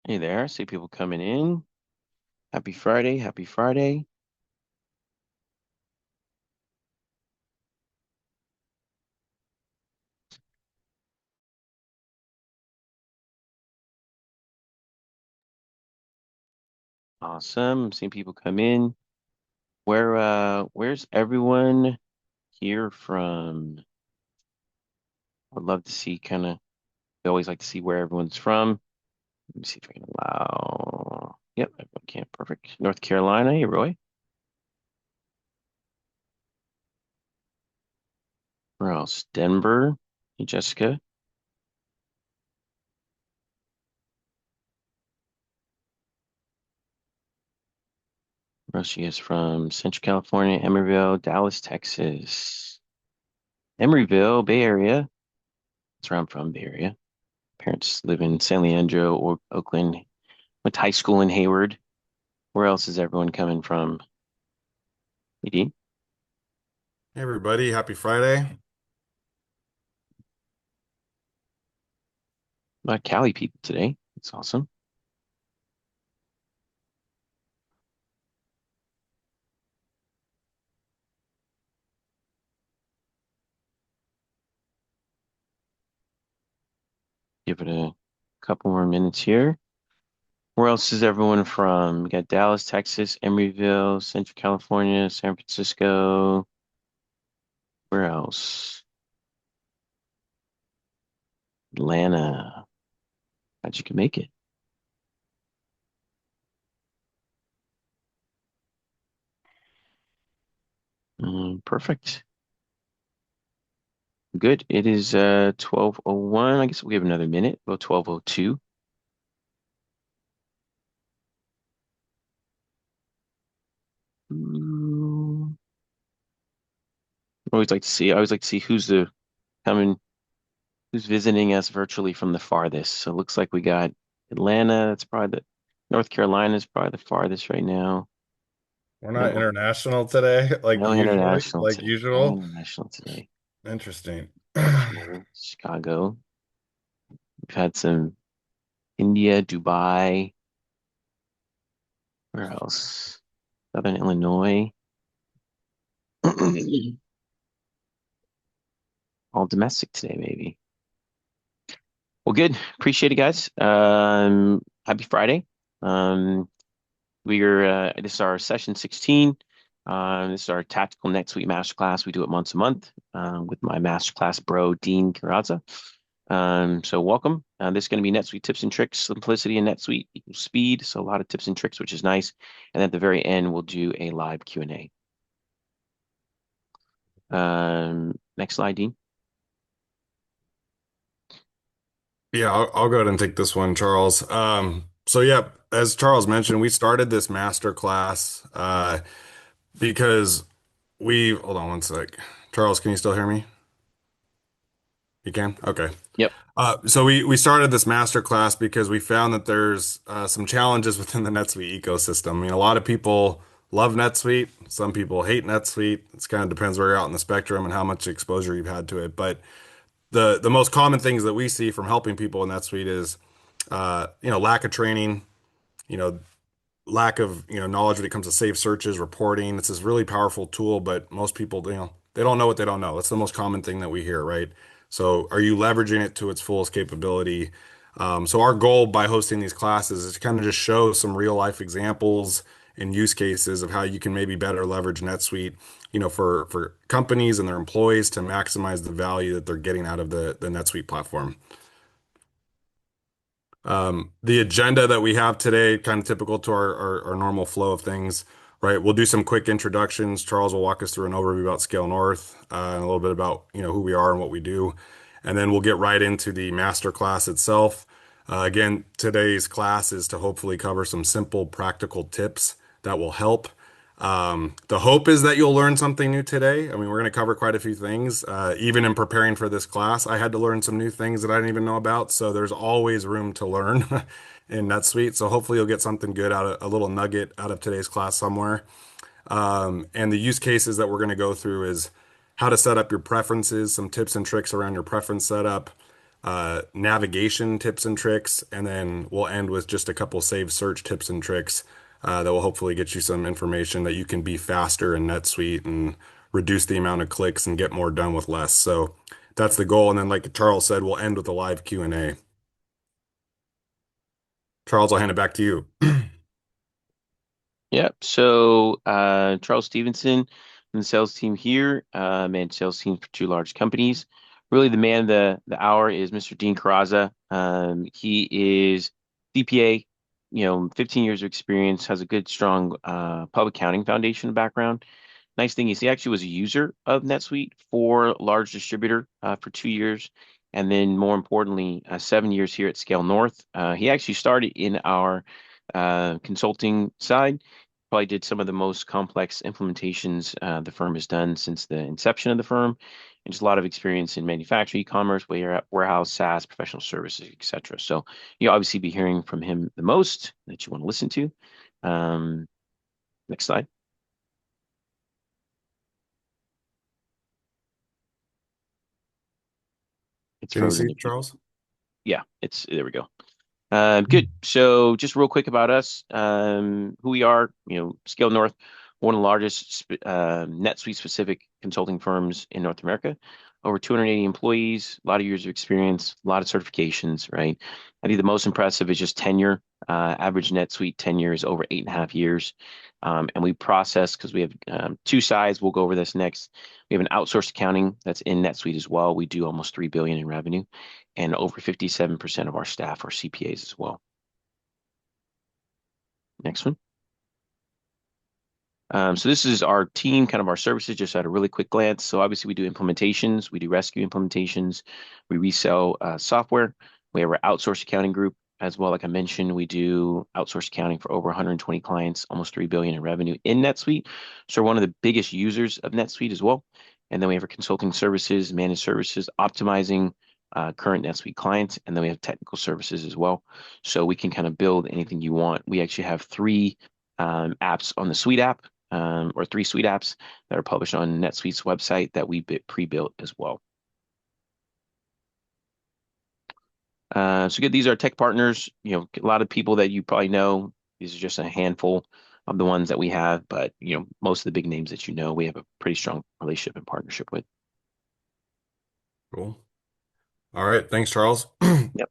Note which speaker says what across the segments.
Speaker 1: Hey there, see people coming in. Happy Friday, happy Friday. Awesome. I'm seeing people come in. Where's everyone here from? I'd love to see we always like to see where everyone's from. Let me see if I can allow. Yep, everyone can. Perfect. North Carolina, hey Roy. Where else? Denver. Hey Jessica. Where else you guys from? Central California, Emeryville, Dallas, Texas. Emeryville, Bay Area. That's where I'm from, Bay Area. Parents live in San Leandro or Oakland. Went to high school in Hayward. Where else is everyone coming from? ED?
Speaker 2: Hey everybody, happy Friday.
Speaker 1: A lot of Cali people today. That's awesome. Give it a couple more minutes here. Where else is everyone from? We got Dallas, Texas, Emeryville, Central California, San Francisco. Where else? Atlanta. How'd you can make it? Perfect. Good. It is 12:01. I guess we have another minute. About 12:02. Ooh. I always like to see coming who's visiting us virtually from the farthest. So it looks like we got Atlanta. That's probably the North Carolina is probably the farthest right now.
Speaker 2: We're not
Speaker 1: No,
Speaker 2: international today,
Speaker 1: no international
Speaker 2: like
Speaker 1: today. No
Speaker 2: usual.
Speaker 1: international today.
Speaker 2: Interesting.
Speaker 1: Virtual Chicago. We've had some India, Dubai. Where else? Southern Illinois. All domestic today, maybe. Well, good. Appreciate it, guys. Happy Friday. Um, this is our session 16. This is our tactical NetSuite Masterclass. We do it once a month with my Masterclass bro, Dean Carazza. So welcome. This is going to be NetSuite tips and tricks. Simplicity in NetSuite equals speed. So a lot of tips and tricks, which is nice. And at the very end, we'll do a live Q&A. Next slide, Dean.
Speaker 2: Yeah, I'll go ahead and take this one, Charles. So yeah, as Charles mentioned, we started this master class because hold on one sec. Charles, can you still hear me? You can? Okay.
Speaker 1: Yep.
Speaker 2: So we started this master class because we found that there's some challenges within the NetSuite ecosystem. I mean, a lot of people love NetSuite. Some people hate NetSuite. It kind of depends where you're out in the spectrum and how much exposure you've had to it. But the most common things that we see from helping people in NetSuite is, lack of training, you know, lack of, knowledge when it comes to safe searches, reporting. It's this really powerful tool, but most people, they don't know what they don't know. That's the most common thing that we hear, right? So are you leveraging it to its fullest capability? So our goal by hosting these classes is to kind of just show some real life examples and use cases of how you can maybe better leverage NetSuite, for companies and their employees to maximize the value that they're getting out of the NetSuite platform. The agenda that we have today, kind of typical to our normal flow of things, right? We'll do some quick introductions. Charles will walk us through an overview about Scale North, and a little bit about, who we are and what we do. And then we'll get right into the master class itself. Again, today's class is to hopefully cover some simple, practical tips that will help. The hope is that you'll learn something new today. I mean, we're going to cover quite a few things. Even in preparing for this class, I had to learn some new things that I didn't even know about. So there's always room to learn in NetSuite. So hopefully you'll get something good out of a little nugget out of today's class somewhere. And the use cases that we're going to go through is how to set up your preferences, some tips and tricks around your preference setup, navigation tips and tricks, and then we'll end with just a couple saved search tips and tricks that will hopefully get you some information that you can be faster in NetSuite and reduce the amount of clicks and get more done with less. So that's the goal. And then, like Charles said, we'll end with a live Q&A. Charles, I'll hand it back to you.
Speaker 1: Yep. So, Charles Stevenson and the sales team here, manage sales teams for two large companies. Really, the man of the hour is Mr. Dean Carazza. He is CPA, 15 years of experience, has a good, strong public accounting foundation background. Nice thing is he actually was a user of NetSuite for large distributor for 2 years, and then more importantly, 7 years here at Scale North. He actually started in our consulting side. Probably did some of the most complex implementations the firm has done since the inception of the firm, and just a lot of experience in manufacturing, e-commerce, warehouse, SaaS, professional services, etc. So you'll obviously be hearing from him the most that you want to listen to. Um, Next slide. It's
Speaker 2: Can you
Speaker 1: frozen
Speaker 2: see,
Speaker 1: if you.
Speaker 2: Charles?
Speaker 1: Yeah, it's there we go. Good. So just real quick about us, who we are, Scale North, one of the largest NetSuite specific consulting firms in North America. Over 280 employees, a lot of years of experience, a lot of certifications, right? I think the most impressive is just tenure. Average NetSuite tenure is over 8.5 years. And we process, because we have two sides, we'll go over this next. We have an outsourced accounting that's in NetSuite as well. We do almost 3 billion in revenue, and over 57% of our staff are CPAs as well. Next one. So this is our team, kind of our services, just at a really quick glance. So obviously we do implementations, we do rescue implementations, we resell software. We have our outsourced accounting group as well. Like I mentioned, we do outsourced accounting for over 120 clients, almost 3 billion in revenue in NetSuite. So we're one of the biggest users of NetSuite as well. And then we have our consulting services, managed services, optimizing current NetSuite clients. And then we have technical services as well. So we can kind of build anything you want. We actually have three apps on the Suite app, or three Suite apps that are published on NetSuite's website that we pre-built as well. So good, these are tech partners. A lot of people that you probably know. These are just a handful of the ones that we have, but most of the big names that we have a pretty strong relationship and partnership with.
Speaker 2: Cool. All right. Thanks, Charles.
Speaker 1: Yep.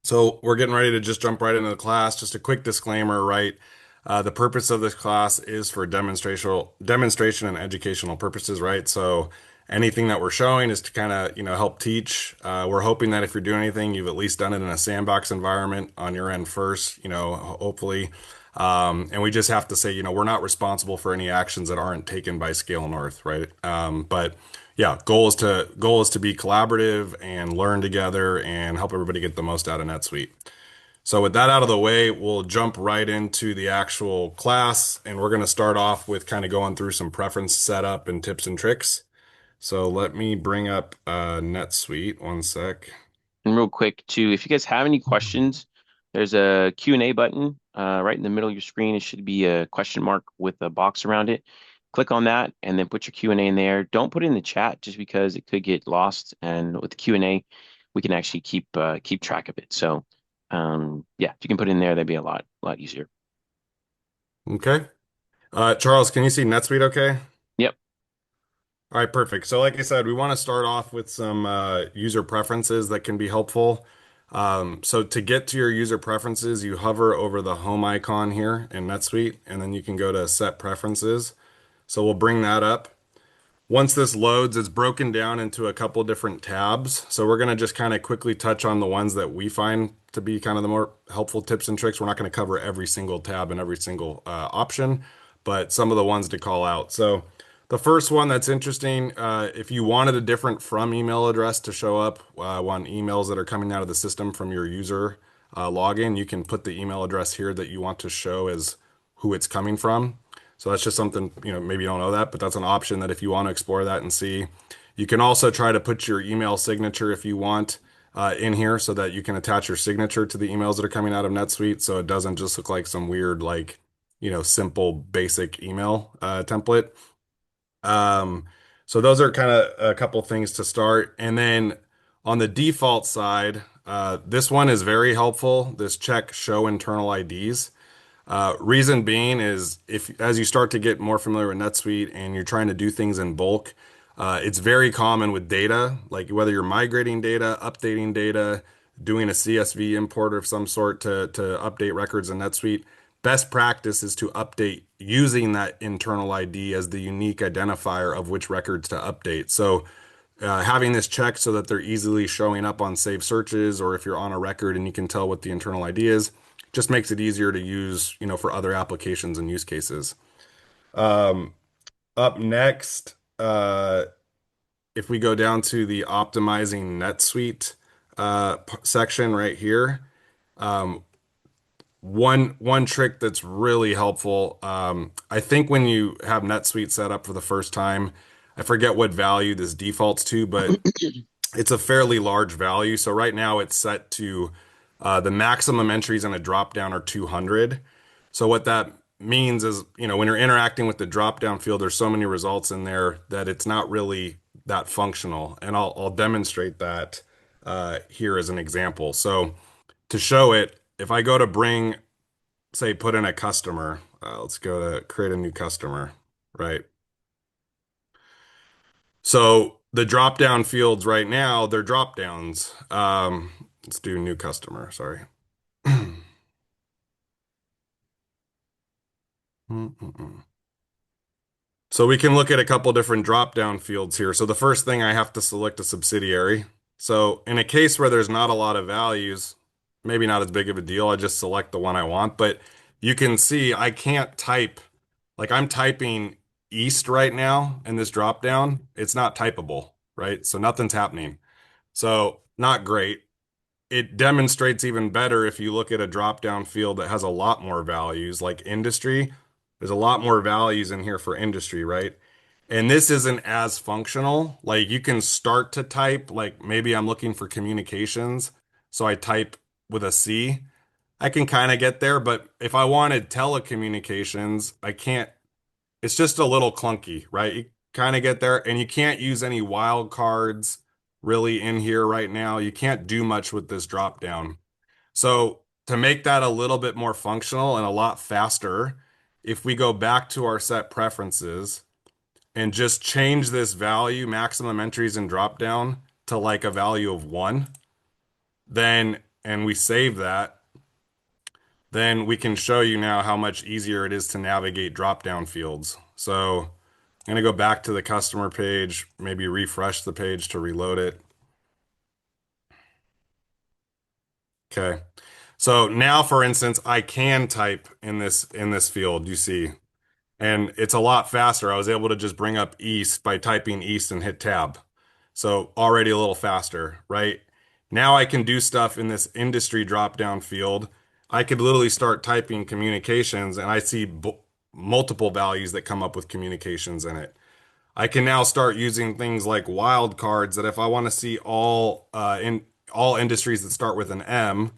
Speaker 2: So we're getting ready to just jump right into the class. Just a quick disclaimer, right? The purpose of this class is for demonstration and educational purposes, right? So anything that we're showing is to kind of, help teach. We're hoping that if you're doing anything, you've at least done it in a sandbox environment on your end first, hopefully. And we just have to say, we're not responsible for any actions that aren't taken by Scale North, right? But yeah, goal is to be collaborative and learn together and help everybody get the most out of NetSuite. So with that out of the way, we'll jump right into the actual class, and we're going to start off with kind of going through some preference setup and tips and tricks. So let me bring up NetSuite. One sec.
Speaker 1: And real quick too, if you guys have any questions, there's a Q&A button right in the middle of your screen. It should be a question mark with a box around it. Click on that and then put your Q&A in there. Don't put it in the chat just because it could get lost. And with the Q&A, we can actually keep track of it. So yeah, if you can put it in there, that'd be a lot easier.
Speaker 2: Okay. Charles, can you see NetSuite okay?
Speaker 1: Yep.
Speaker 2: All right, perfect. So like I said, we want to start off with some user preferences that can be helpful. So to get to your user preferences, you hover over the home icon here in NetSuite, and then you can go to set preferences. So we'll bring that up. Once this loads, it's broken down into a couple different tabs. So we're going to just kind of quickly touch on the ones that we find to be kind of the more helpful tips and tricks. We're not going to cover every single tab and every single option, but some of the ones to call out. So the first one that's interesting, if you wanted a different from email address to show up on emails that are coming out of the system from your user login, you can put the email address here that you want to show as who it's coming from. So that's just something, maybe you don't know that, but that's an option that if you want to explore that and see. You can also try to put your email signature if you want in here so that you can attach your signature to the emails that are coming out of NetSuite so it doesn't just look like some weird, like, simple basic email template. Um, so those are kind of a couple things to start. And then On the default side, this one is very helpful. This check show internal IDs. Reason being is if as you start to get more familiar with NetSuite and you're trying to do things in bulk, it's very common with data, like whether you're migrating data, updating data, doing a CSV import of some sort to update records in NetSuite. Best practice is to update using that internal ID as the unique identifier of which records to update. So having this checked so that they're easily showing up on saved searches, or if you're on a record and you can tell what the internal ID is, just makes it easier to use, for other applications and use cases. Up next, if we go down to the optimizing NetSuite section right here, one trick that's really helpful. I think when you have NetSuite set up for the first time, I forget what value this defaults to, but it's a fairly large value. So right now it's set to the maximum entries in a dropdown are 200. So what that means is, when you're interacting with the drop-down field, there's so many results in there that it's not really that functional. And I'll demonstrate that here as an example. So to show it, if I go to bring, say, put in a customer, let's go to create a new customer, right? So the drop-down fields right now, they're drop-downs. Let's do new customer, sorry. Mm-mm-mm. So we can look at a couple different drop-down fields here. So the first thing I have to select a subsidiary. So in a case where there's not a lot of values, maybe not as big of a deal, I just select the one I want. But you can see I can't type, like I'm typing east right now in this drop-down. It's not typable, right? So nothing's happening. So not great. It demonstrates even better if you look at a drop-down field that has a lot more values, like industry. There's a lot more values in here for industry, right? And this isn't as functional. Like you can start to type, like maybe I'm looking for communications. So I type with a C. I can kind of get there, but if I wanted telecommunications, I can't. It's just a little clunky, right? You kind of get there, and you can't use any wild cards really in here right now. You can't do much with this drop down. So to make that a little bit more functional and a lot faster, if we go back to our set preferences and just change this value, maximum entries and drop down, to like a value of 1, then, and we save that, then we can show you now how much easier it is to navigate drop down fields. So I'm going to go back to the customer page, maybe refresh the page to reload it. Okay. So now, for instance, I can type in this field, you see, and it's a lot faster. I was able to just bring up East by typing East and hit Tab. So already a little faster, right? Now I can do stuff in this industry drop-down field. I could literally start typing communications and I see multiple values that come up with communications in it. I can now start using things like wildcards that if I want to see in all industries that start with an M,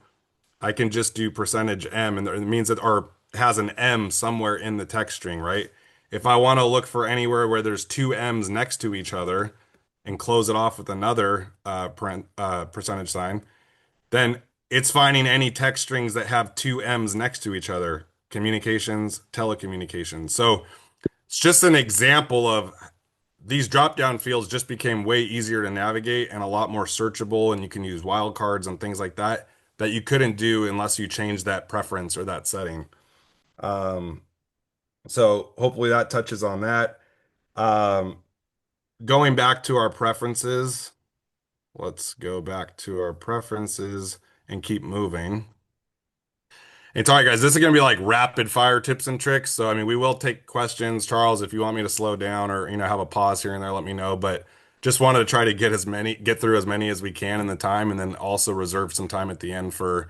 Speaker 2: I can just do percentage M, and it means that or has an M somewhere in the text string, right? If I want to look for anywhere where there's two M's next to each other and close it off with another percentage sign, then it's finding any text strings that have two M's next to each other. Communications, telecommunications. So it's just an example of these drop down fields just became way easier to navigate and a lot more searchable, and you can use wildcards and things like that that you couldn't do unless you changed that preference or that setting. Um, so hopefully that touches on that. Um, Going back to our preferences, let's go back to our preferences and keep moving. It's all right, guys. This is going to be like rapid fire tips and tricks. So, I mean, we will take questions. Charles, if you want me to slow down or, have a pause here and there, let me know. But just wanted to try to get through as many as we can in the time, and then also reserve some time at the end for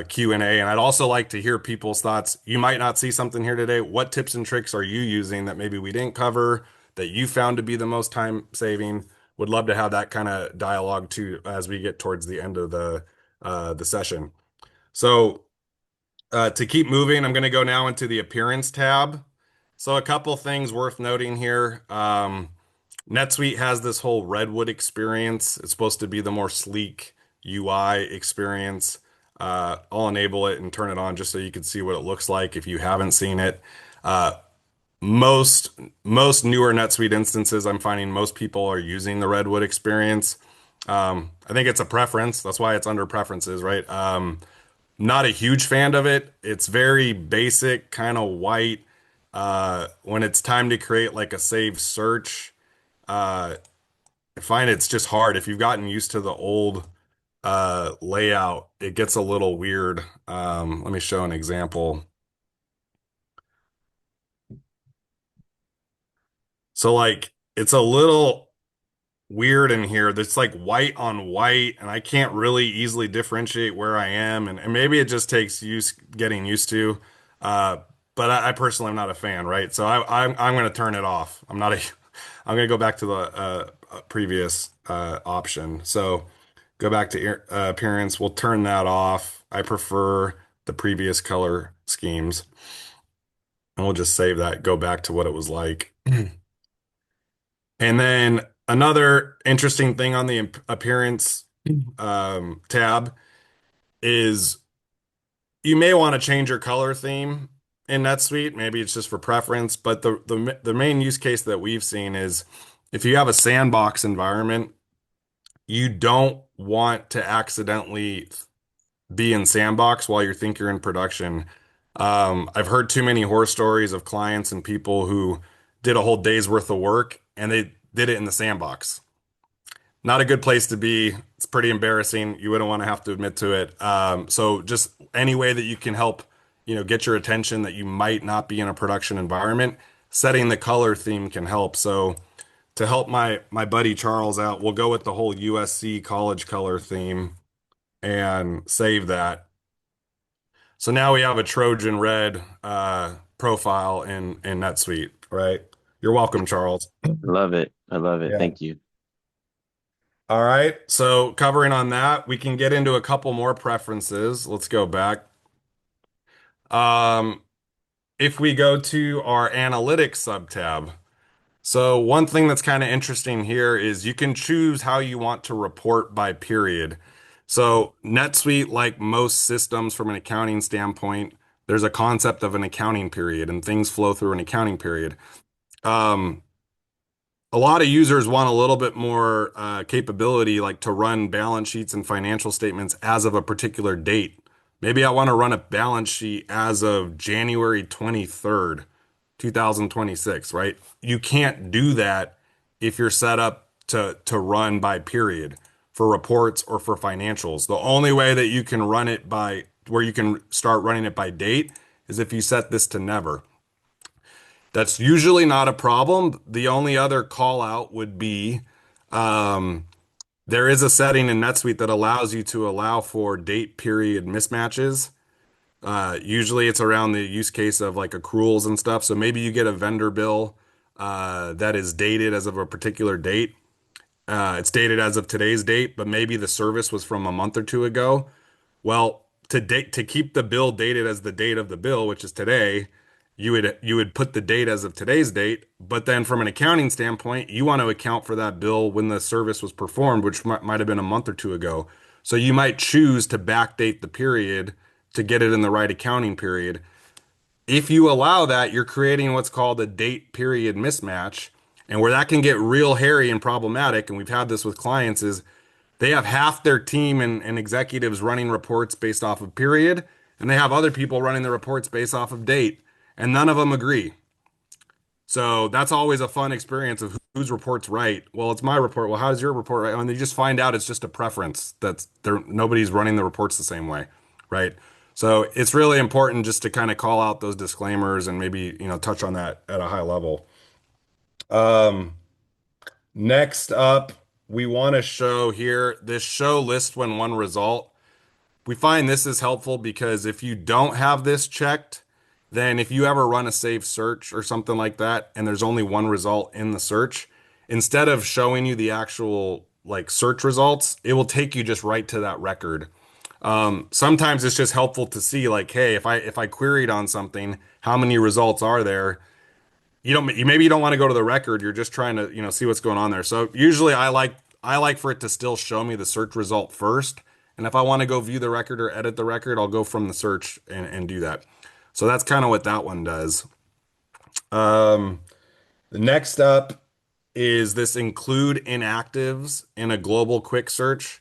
Speaker 2: Q&A. And I'd also like to hear people's thoughts. You might not see something here today. What tips and tricks are you using that maybe we didn't cover that you found to be the most time saving? Would love to have that kind of dialogue too as we get towards the end of the session. So, to keep moving, I'm going to go now into the appearance tab. So a couple things worth noting here. NetSuite has this whole Redwood experience. It's supposed to be the more sleek UI experience. I'll enable it and turn it on just so you can see what it looks like if you haven't seen it. Uh, most most newer NetSuite instances, I'm finding most people are using the Redwood experience. I think it's a preference. That's why it's under preferences, right? Not a huge fan of it. It's very basic, kind of white. When it's time to create like a save search, I find it's just hard. If you've gotten used to the old layout, it gets a little weird. Let me show an example. So like it's a little weird in here. That's like white on white, and I can't really easily differentiate where I am. And maybe it just takes getting used to. Uh, but I personally am not a fan, right? So I'm going to turn it off. I'm going to go back to the previous option. So go back to appearance. We'll turn that off. I prefer the previous color schemes, and we'll just save that. Go back to what it was like. And then another interesting thing on the appearance tab is you may want to change your color theme in NetSuite. Maybe it's just for preference, but the main use case that we've seen is if you have a sandbox environment, you don't want to accidentally be in sandbox while you think you're in production. I've heard too many horror stories of clients and people who did a whole day's worth of work and they did it in the sandbox. Not a good place to be. It's pretty embarrassing. You wouldn't want to have to admit to it. So just any way that you can help, get your attention that you might not be in a production environment, setting the color theme can help. So to help my buddy Charles out, we'll go with the whole USC college color theme and save that. So now we have a Trojan red profile in NetSuite, right? You're welcome, Charles.
Speaker 1: I love it. I love it.
Speaker 2: Yeah.
Speaker 1: Thank you.
Speaker 2: All right. So covering on that, we can get into a couple more preferences. Let's go back. Um, if we go to our analytics subtab, so one thing that's kind of interesting here is you can choose how you want to report by period. So NetSuite, like most systems from an accounting standpoint, there's a concept of an accounting period and things flow through an accounting period. Um, a lot of users want a little bit more capability, like to run balance sheets and financial statements as of a particular date. Maybe I want to run a balance sheet as of January 23rd, 2026, right? You can't do that if you're set up to run by period for reports or for financials. The only way that you can run it by where you can start running it by date is if you set this to never. That's usually not a problem. The only other call out would be um, there is a setting in NetSuite that allows you to allow for date period mismatches. Usually it's around the use case of like accruals and stuff. So maybe you get a vendor bill that is dated as of a particular date. It's dated as of today's date, but maybe the service was from a month or two ago. Well, to keep the bill dated as the date of the bill, which is today, you would put the date as of today's date, but then from an accounting standpoint, you want to account for that bill when the service was performed, which might have been a month or two ago. So you might choose to backdate the period to get it in the right accounting period. If you allow that, you're creating what's called a date period mismatch. And where that can get real hairy and problematic, and we've had this with clients, is they have half their team and executives running reports based off of period, and they have other people running the reports based off of date, and none of them agree. So that's always a fun experience of whose report's right. Well, it's my report. Well, how's your report right? And you just find out it's just a preference that's there. Nobody's running the reports the same way, right? So it's really important just to kind of call out those disclaimers and maybe, touch on that at a high level. Um, Next up, we want to show here this show list when one result. We find this is helpful because if you don't have this checked, then if you ever run a save search or something like that, and there's only one result in the search, instead of showing you the actual like search results, it will take you just right to that record. Sometimes it's just helpful to see like, hey, if I queried on something, how many results are there? maybe you don't want to go to the record. You're just trying to, see what's going on there. So usually I like for it to still show me the search result first. And if I want to go view the record or edit the record, I'll go from the search and do that. So that's kind of what that one does. Um, the next up is this include inactives in a global quick search.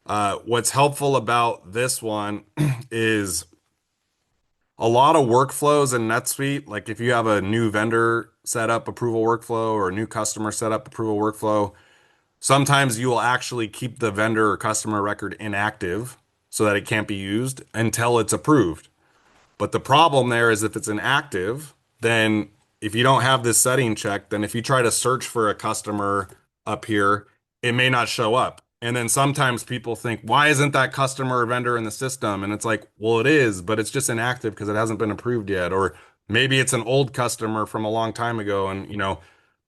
Speaker 2: What's helpful about this one is a lot of workflows in NetSuite. Like if you have a new vendor setup approval workflow or a new customer setup approval workflow, sometimes you will actually keep the vendor or customer record inactive so that it can't be used until it's approved. But the problem there is if it's inactive, then if you don't have this setting checked, then if you try to search for a customer up here, it may not show up. And then sometimes people think, why isn't that customer or vendor in the system? And it's like, well, it is, but it's just inactive because it hasn't been approved yet. Or maybe it's an old customer from a long time ago and,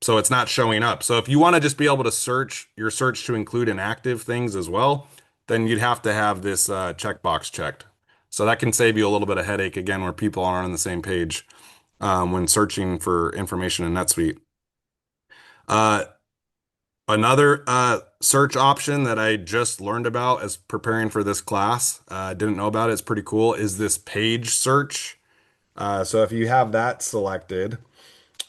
Speaker 2: so it's not showing up. So if you want to just be able to search your search to include inactive things as well, then you'd have to have this checkbox checked. So that can save you a little bit of headache again, where people aren't on the same page when searching for information in NetSuite. Uh, Another search option that I just learned about as preparing for this class, didn't know about it, it's pretty cool, is this page search. So if you have that selected,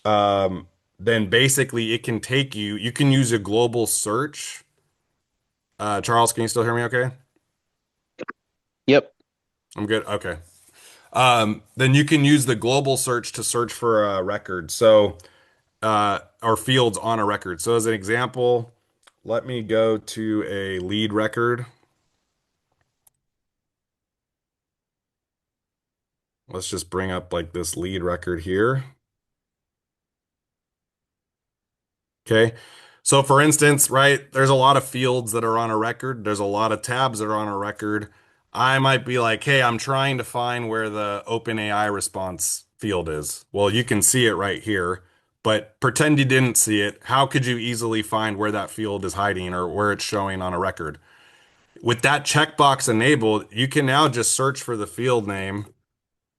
Speaker 2: then basically it can take you, you can use a global search. Charles, can you still hear me okay?
Speaker 1: Yep.
Speaker 2: I'm good. Okay. Then you can use the global search to search for a record. So, or fields on a record. So as an example, let me go to a lead record. Let's just bring up like this lead record here. Okay. So for instance, right, there's a lot of fields that are on a record. There's a lot of tabs that are on a record. I might be like, hey, I'm trying to find where the OpenAI response field is. Well, you can see it right here, but pretend you didn't see it. How could you easily find where that field is hiding or where it's showing on a record? With that checkbox enabled, you can now just search for the field name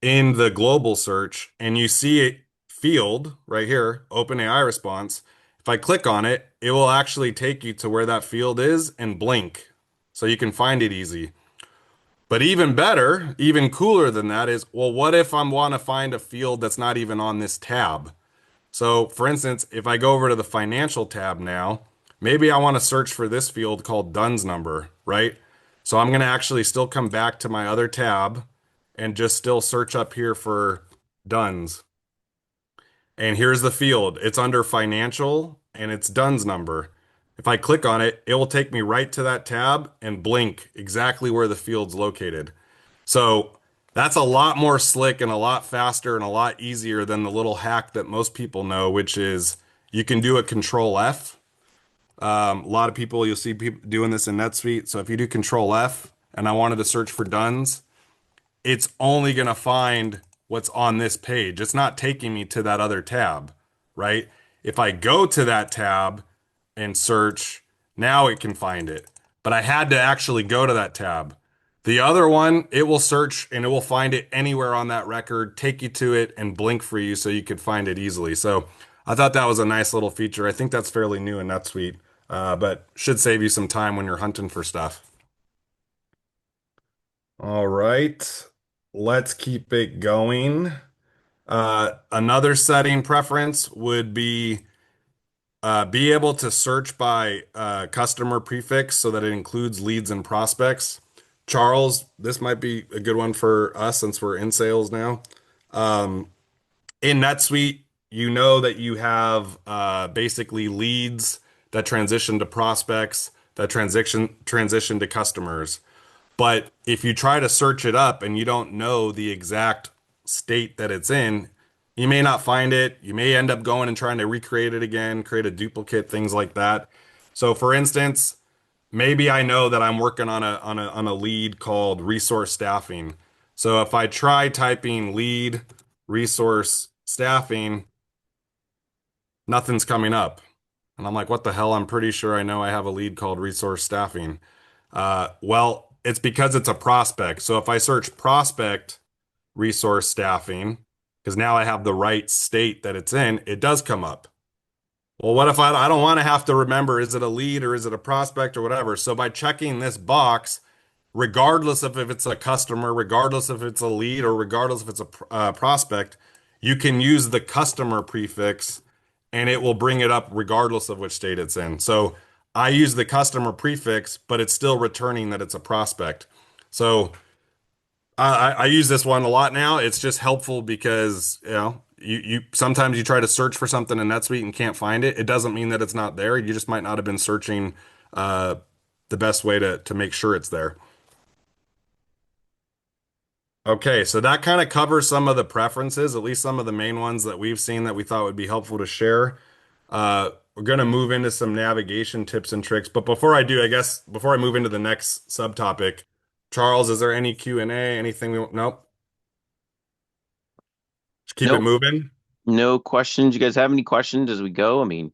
Speaker 2: in the global search and you see a field right here, OpenAI response. If I click on it, it will actually take you to where that field is and blink. So you can find it easy. But even better, even cooler than that is, well, what if I want to find a field that's not even on this tab? So for instance, if I go over to the financial tab now, maybe I want to search for this field called Dunn's number, right? So I'm going to actually still come back to my other tab and just still search up here for Dunn's. And here's the field. It's under financial and it's Dunn's number. If I click on it, it will take me right to that tab and blink exactly where the field's located. So that's a lot more slick and a lot faster and a lot easier than the little hack that most people know, which is you can do a control F. A lot of people, you'll see people doing this in NetSuite. So if you do control F and I wanted to search for Dunn's, it's only going to find what's on this page. It's not taking me to that other tab, right? If I go to that tab and search, now it can find it. But I had to actually go to that tab. The other one, it will search and it will find it anywhere on that record, take you to it, and blink for you so you could find it easily. So I thought that was a nice little feature. I think that's fairly new in NetSuite, but should save you some time when you're hunting for stuff. All right, let's keep it going. Another setting preference would be able to search by customer prefix so that it includes leads and prospects. Charles, this might be a good one for us since we're in sales now. In NetSuite, you know that you have basically leads that transition to prospects, that transition to customers. But if you try to search it up and you don't know the exact state that it's in, you may not find it. You may end up going and trying to recreate it again, create a duplicate, things like that. So for instance, maybe I know that I'm working on a lead called resource staffing. So if I try typing lead resource staffing, nothing's coming up. And I'm like, what the hell? I'm pretty sure I know I have a lead called resource staffing. Well, it's because it's a prospect. So if I search prospect resource staffing, because now I have the right state that it's in, it does come up. Well, what if I don't want to have to remember, is it a lead or is it a prospect or whatever? So by checking this box, regardless of if it's a customer, regardless if it's a lead, or regardless if it's a prospect, you can use the customer prefix and it will bring it up regardless of which state it's in. So I use the customer prefix, but it's still returning that it's a prospect. So I use this one a lot now. It's just helpful because, you sometimes you try to search for something in NetSuite and can't find it. It doesn't mean that it's not there. You just might not have been searching uh, the best way to make sure it's there. Okay, so that kind of covers some of the preferences, at least some of the main ones that we've seen that we thought would be helpful to share. We're going to move into some navigation tips and tricks, but before I do, I guess before I move into the next subtopic, Charles, is there any Q&A, anything we want? Nope. Just keep it
Speaker 1: Nope,
Speaker 2: moving.
Speaker 1: no questions. You guys have any questions as we go? I mean,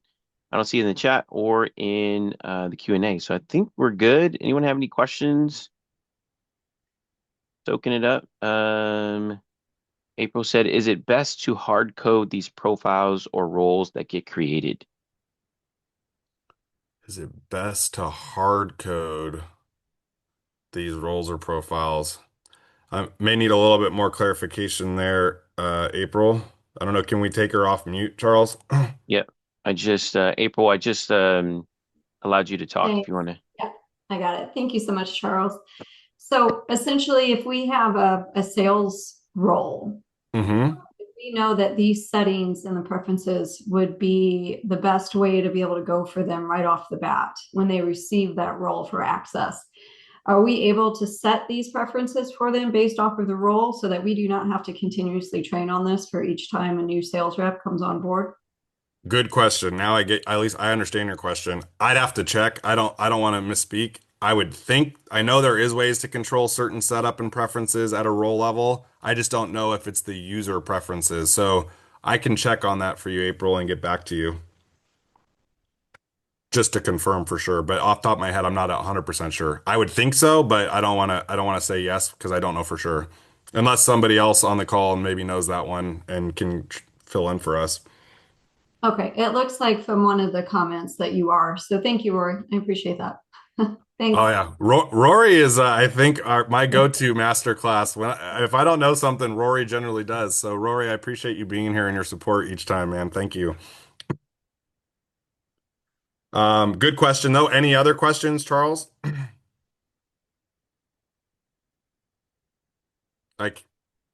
Speaker 1: I don't see it in the chat or in the Q&A, so I think we're good. Anyone have any questions? Soaking it up. April said, is it best to hard code these profiles or roles that get created?
Speaker 2: Is it best to hard code these roles or profiles? I may need a little bit more clarification there, April. I don't know. Can we take her off mute, Charles?
Speaker 1: Yep. April, I just allowed you to talk if
Speaker 3: Thanks.
Speaker 1: you want to.
Speaker 3: Yeah, I got it. Thank you so much, Charles. So essentially, if we have a sales role,
Speaker 2: Mm-hmm.
Speaker 3: we know that these settings and the preferences would be the best way to be able to go for them right off the bat when they receive that role for access. Are we able to set these preferences for them based off of the role so that we do not have to continuously train on this for each time a new sales rep comes on board?
Speaker 2: Good question. Now I get, at least I understand your question. I'd have to check. I don't want to misspeak. I would think, I know there is ways to control certain setup and preferences at a role level. I just don't know if it's the user preferences. So I can check on that for you, April, and get back to you just to confirm for sure. But off the top of my head, I'm not 100% sure. I would think so, but I don't want to say yes because I don't know for sure. Unless somebody else on the call maybe knows that one and can fill in for us.
Speaker 3: Okay, it looks like from one of the comments that you are. So thank you, Rory. I appreciate that.
Speaker 2: Oh
Speaker 3: Thanks.
Speaker 2: yeah, Rory is I think my go-to master class. If I don't know something, Rory generally does. So Rory, I appreciate you being here and your support each time, man. Thank you. Good question though. Any other questions, Charles? I c-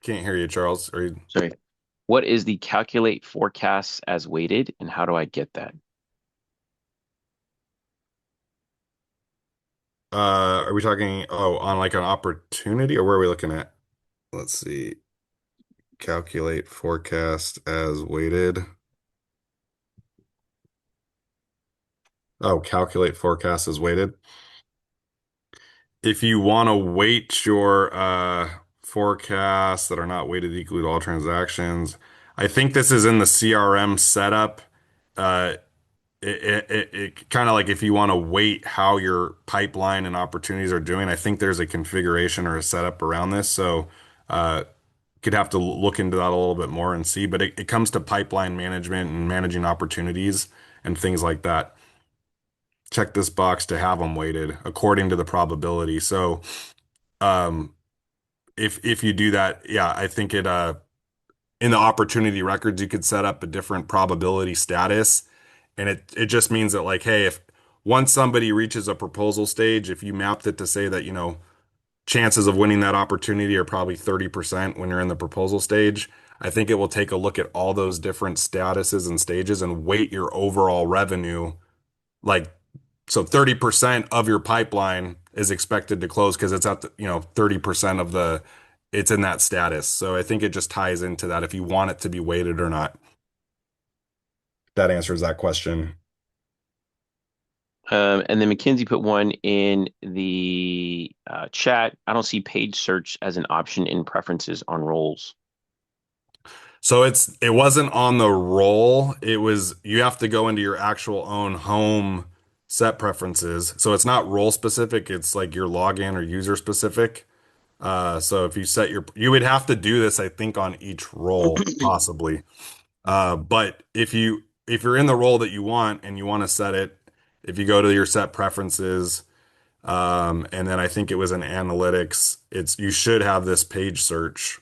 Speaker 2: can't hear you, Charles.
Speaker 1: Sorry. What is the calculate forecasts as weighted and how do I get that?
Speaker 2: Are we talking on like an opportunity or where are we looking at? Let's see. Calculate forecast as weighted. Oh, calculate forecast as weighted. If you want to weight your forecasts that are not weighted equally to all transactions, I think this is in the CRM setup. Uh, it kind of like if you want to weight how your pipeline and opportunities are doing, I think there's a configuration or a setup around this. So could have to look into that a little bit more and see. But it comes to pipeline management and managing opportunities and things like that. Check this box to have them weighted according to the probability. So um, if you do that, yeah, I think it in the opportunity records you could set up a different probability status, and it just means that like, hey, if once somebody reaches a proposal stage, if you mapped it to say that, chances of winning that opportunity are probably 30% when you're in the proposal stage, I think it will take a look at all those different statuses and stages and weight your overall revenue. Like, so 30% of your pipeline is expected to close because it's at the, 30% of it's in that status. So I think it just ties into that if you want it to be weighted or not. That answers that question.
Speaker 1: And then Mackenzie put one in the chat. I don't see page search as an option in preferences on roles.
Speaker 2: So it wasn't on the roll. It was you have to go into your actual own home set preferences. So it's not role specific, it's like your login or user specific. So if you set you would have to do this, I think, on each role possibly. But if you're in the role that you want and you want to set it, if you go to your set preferences, and then I think it was in analytics, you should have this page search.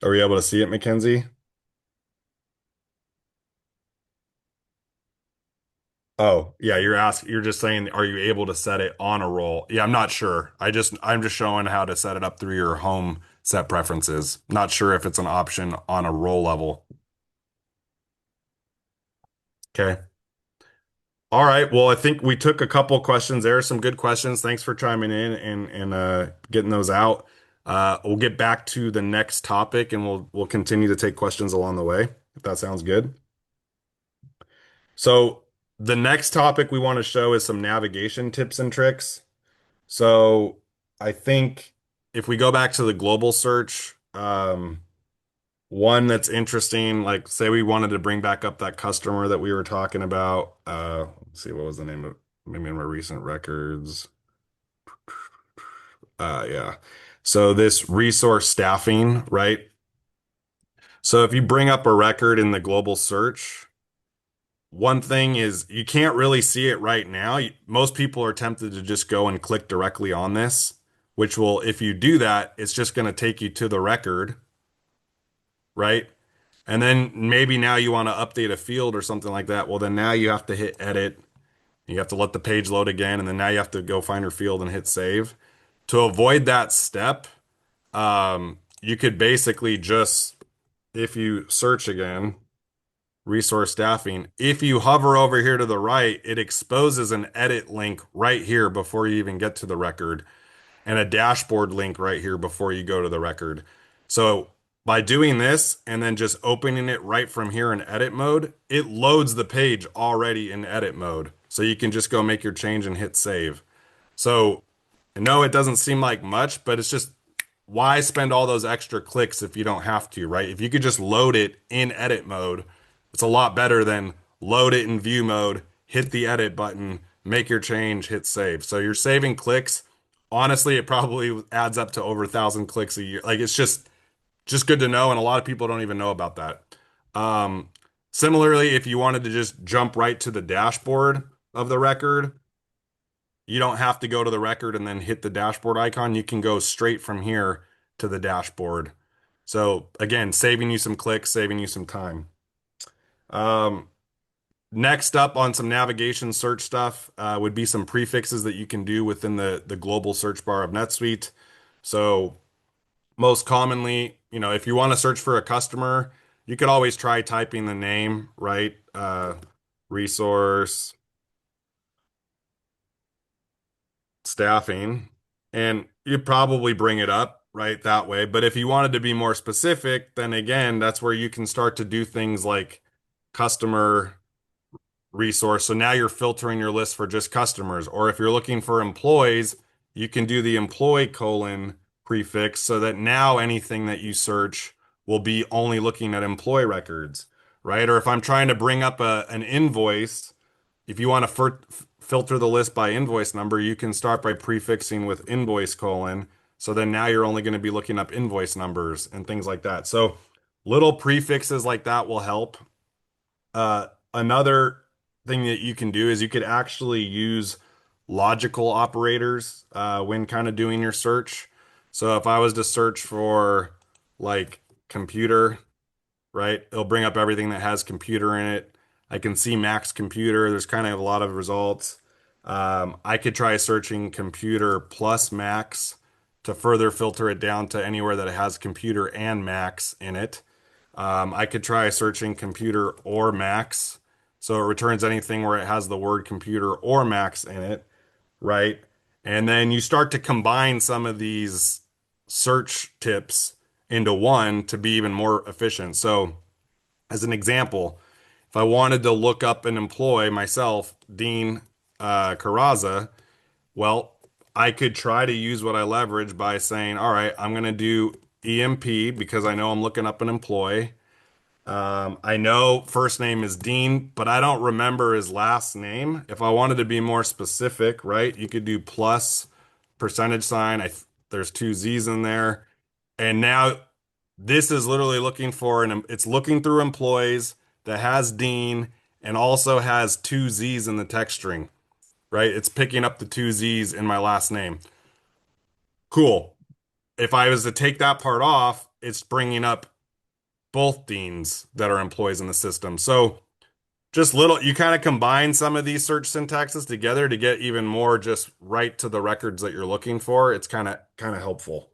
Speaker 2: Are you able to see it, Mackenzie? Oh, yeah, you're just saying, are you able to set it on a roll? Yeah, I'm not sure. I'm just showing how to set it up through your home set preferences. Not sure if it's an option on a roll level. Okay. All right. Well, I think we took a couple questions there. Some good questions. Thanks for chiming in and getting those out. We'll get back to the next topic and we'll continue to take questions along the way, if that sounds good. So the next topic we want to show is some navigation tips and tricks. So I think if we go back to the global search, one that's interesting, like say we wanted to bring back up that customer that we were talking about. Let's see, what was the name of maybe in my recent records? Yeah. So this resource staffing, right? So if you bring up a record in the global search, one thing is you can't really see it right now. Most people are tempted to just go and click directly on this, which will, if you do that, it's just going to take you to the record, right? And then maybe now you want to update a field or something like that. Well, then now you have to hit edit. You have to let the page load again, and then now you have to go find your field and hit save. To avoid that step, you could basically just, if you search again, resource staffing. If you hover over here to the right, it exposes an edit link right here before you even get to the record, and a dashboard link right here before you go to the record. So by doing this and then just opening it right from here in edit mode, it loads the page already in edit mode. So you can just go make your change and hit save. So no, it doesn't seem like much, but it's just why spend all those extra clicks if you don't have to, right? If you could just load it in edit mode, it's a lot better than load it in view mode, hit the edit button, make your change, hit save. So you're saving clicks. Honestly, it probably adds up to over 1,000 clicks a year. Like it's just good to know, and a lot of people don't even know about that. Um, Similarly, if you wanted to just jump right to the dashboard of the record, you don't have to go to the record and then hit the dashboard icon. You can go straight from here to the dashboard. So again, saving you some clicks, saving you some time. Um, Next up on some navigation search stuff would be some prefixes that you can do within the global search bar of NetSuite. So most commonly, if you want to search for a customer, you could always try typing the name, right? Resource staffing, and you'd probably bring it up right that way. But if you wanted to be more specific, then again, that's where you can start to do things like customer resource. So now you're filtering your list for just customers. Or if you're looking for employees, you can do the employee colon prefix so that now anything that you search will be only looking at employee records, right? Or if I'm trying to bring up an invoice, if you want to filter the list by invoice number, you can start by prefixing with invoice colon. So then now you're only going to be looking up invoice numbers and things like that. So little prefixes like that will help. Another thing that you can do is you could actually use logical operators when kind of doing your search. So if I was to search for like computer, right, it'll bring up everything that has computer in it. I can see Max computer. There's kind of a lot of results. I could try searching computer plus Max to further filter it down to anywhere that it has computer and Max in it. I could try searching computer or Max. So it returns anything where it has the word computer or Max in it, right? And then you start to combine some of these search tips into one to be even more efficient. So, as an example, if I wanted to look up an employee myself, Dean Carazza, well, I could try to use what I leverage by saying, all right, I'm going to do EMP because I know I'm looking up an employee. I know first name is Dean, but I don't remember his last name. If I wanted to be more specific, right, you could do plus percentage sign. There's two Z's in there. And now this is literally looking for it's looking through employees that has Dean and also has two Z's in the text string, right? It's picking up the two Z's in my last name. Cool. If I was to take that part off, it's bringing up both Deans that are employees in the system. So just little, you kind of combine some of these search syntaxes together to get even more just right to the records that you're looking for. It's kind of helpful.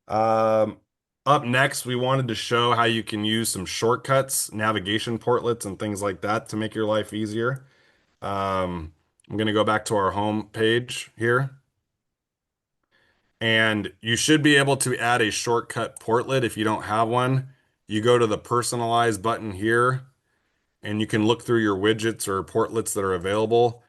Speaker 2: Um, Up next, we wanted to show how you can use some shortcuts, navigation portlets, and things like that to make your life easier. I'm going to go back to our home page here, and you should be able to add a shortcut portlet if you don't have one. You go to the personalize button here, and you can look through your widgets or portlets that are available.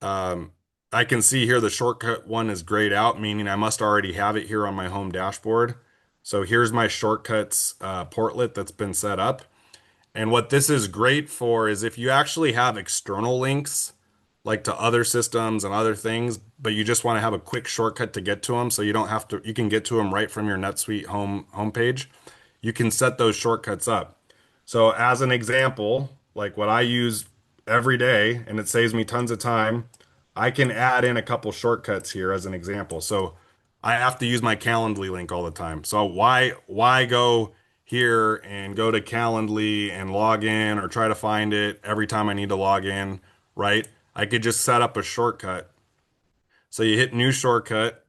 Speaker 2: Um, I can see here the shortcut one is grayed out, meaning I must already have it here on my home dashboard. So here's my shortcuts portlet that's been set up. And what this is great for is if you actually have external links, like to other systems and other things, but you just want to have a quick shortcut to get to them, so you don't have to, you can get to them right from your NetSuite homepage. You can set those shortcuts up. So as an example, like what I use every day, and it saves me tons of time, I can add in a couple shortcuts here as an example. So I have to use my Calendly link all the time. So why go here and go to Calendly and log in or try to find it every time I need to log in, right? I could just set up a shortcut. So you hit new shortcut,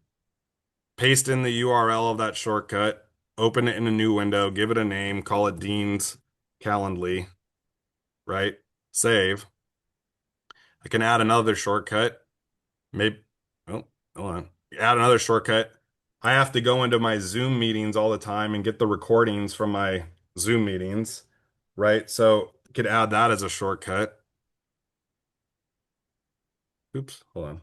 Speaker 2: paste in the URL of that shortcut, open it in a new window, give it a name, call it Dean's Calendly, right? Save. I can add another shortcut. Maybe, oh, hold on. Add another shortcut. I have to go into my Zoom meetings all the time and get the recordings from my Zoom meetings, right? So you could add that as a shortcut. Oops, hold on.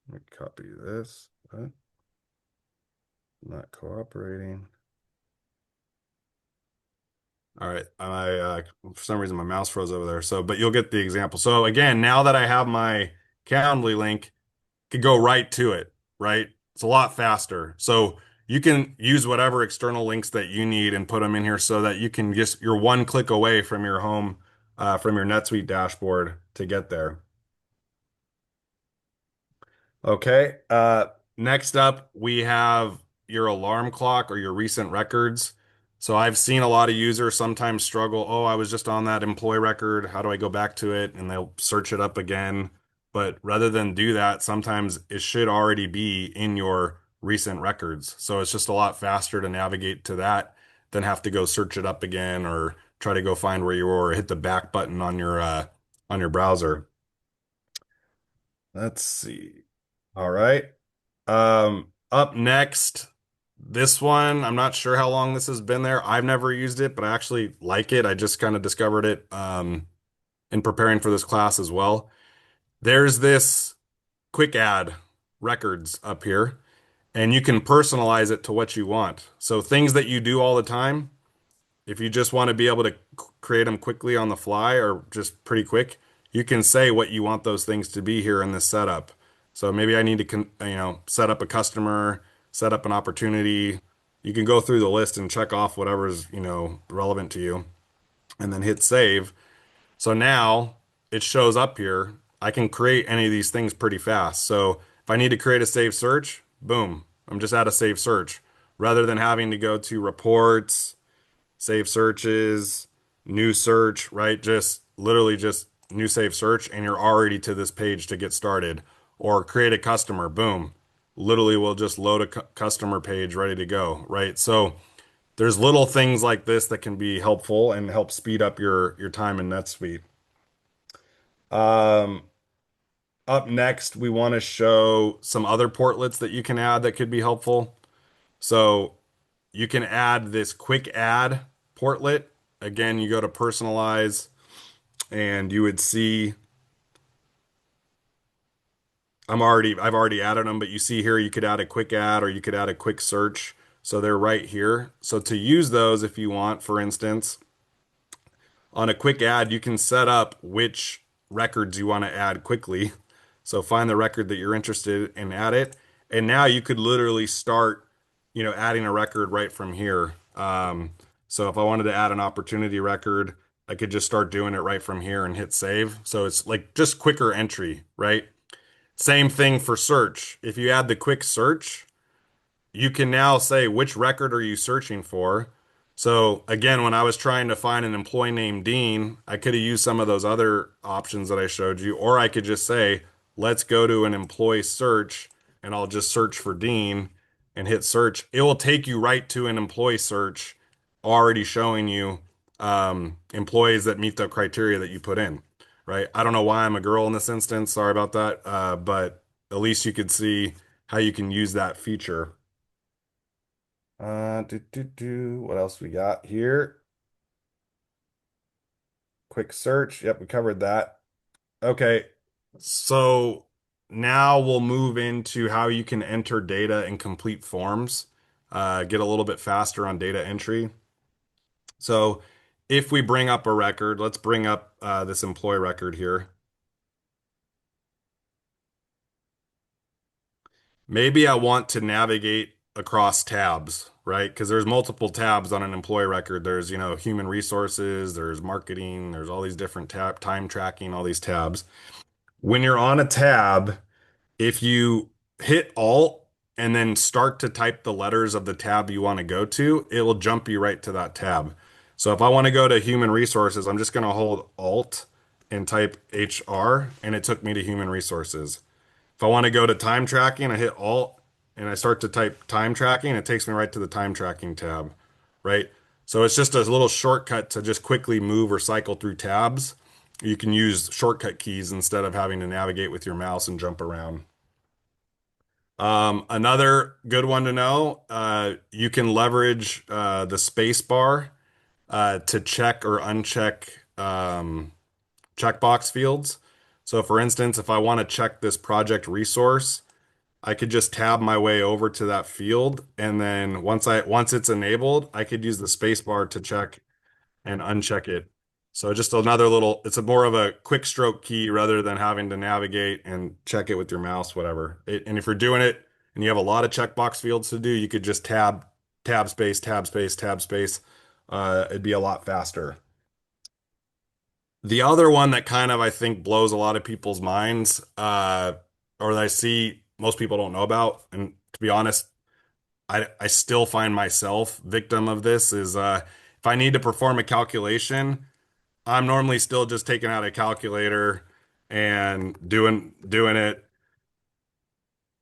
Speaker 2: Let me copy this. What? Not cooperating. All right, for some reason my mouse froze over there. So, but you'll get the example. So again, now that I have my Calendly link, could go right to it, right? It's a lot faster. So you can use whatever external links that you need and put them in here so that you can just, you're one click away from your home, from your NetSuite dashboard to get there. Okay. Next up, we have your alarm clock or your recent records. So I've seen a lot of users sometimes struggle. Oh, I was just on that employee record. How do I go back to it? And they'll search it up again. But rather than do that, sometimes it should already be in your recent records. So it's just a lot faster to navigate to that than have to go search it up again or try to go find where you were or hit the back button on your browser. Let's see. All right. Up next, this one, I'm not sure how long this has been there. I've never used it, but I actually like it. I just kind of discovered it in preparing for this class as well. There's this quick add records up here, and you can personalize it to what you want. So things that you do all the time, if you just want to be able to create them quickly on the fly or just pretty quick, you can say what you want those things to be here in this setup. So maybe I need to, set up a customer, set up an opportunity. You can go through the list and check off whatever's, relevant to you and then hit save. So now it shows up here. I can create any of these things pretty fast. So if I need to create a save search, boom, I'm just at a save search rather than having to go to reports, save searches, new search, right? Just literally just new save search, and you're already to this page to get started. Or create a customer, boom. Literally, we'll just load a customer page ready to go, right? So there's little things like this that can be helpful and help speed up your time in NetSuite. Um, Up next, we want to show some other portlets that you can add that could be helpful. So you can add this quick add portlet. Again, you go to personalize and you would see I've already added them, but you see here you could add a quick add or you could add a quick search. So they're right here. So to use those, if you want, for instance, on a quick add, you can set up which records you want to add quickly. So find the record that you're interested in, add it. And now you could literally start, adding a record right from here. So if I wanted to add an opportunity record, I could just start doing it right from here and hit save. So it's like just quicker entry, right? Same thing for search. If you add the quick search, you can now say which record are you searching for. So again, when I was trying to find an employee named Dean, I could have used some of those other options that I showed you, or I could just say, let's go to an employee search and I'll just search for Dean and hit search. It will take you right to an employee search already showing you employees that meet the criteria that you put in, right? I don't know why I'm a girl in this instance. Sorry about that. But at least you could see how you can use that feature. What else we got here? Quick search. Yep, we covered that. Okay, so now we'll move into how you can enter data and complete forms, get a little bit faster on data entry. So if we bring up a record, let's bring up this employee record here. Maybe I want to navigate across tabs, right? Because there's multiple tabs on an employee record. There's, human resources, there's marketing, there's all these different time tracking, all these tabs. When you're on a tab, if you hit Alt and then start to type the letters of the tab you want to go to, it will jump you right to that tab. So if I want to go to human resources, I'm just going to hold Alt and type HR, and it took me to human resources. If I want to go to time tracking, I hit Alt and I start to type time tracking. It takes me right to the time tracking tab, right? So it's just a little shortcut to just quickly move or cycle through tabs. You can use shortcut keys instead of having to navigate with your mouse and jump around. Another good one to know, you can leverage the space bar to check or uncheck checkbox fields. So for instance, if I want to check this project resource, I could just tab my way over to that field, and then once it's enabled, I could use the space bar to check and uncheck it. So just another little, it's a more of a quick stroke key rather than having to navigate and check it with your mouse, whatever. And if you're doing it and you have a lot of checkbox fields to do, you could just tab space, tab space, tab space. It'd be a lot faster. The other one that kind of I think blows a lot of people's minds, or that I see most people don't know about, and to be honest, I still find myself victim of this, is if I need to perform a calculation, I'm normally still just taking out a calculator and doing it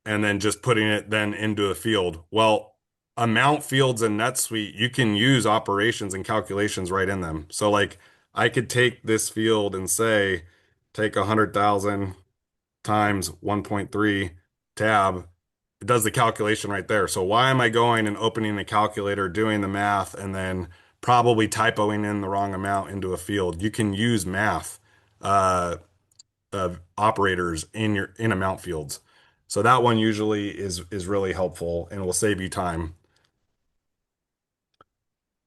Speaker 2: and then just putting it then into a field. Well, amount fields in NetSuite, you can use operations and calculations right in them. So like I could take this field and say, take 100,000 times 1.3 tab. It does the calculation right there. So why am I going and opening the calculator, doing the math, and then probably typoing in the wrong amount into a field? You can use math uh, operators in amount fields. So that one usually is really helpful and will save you time.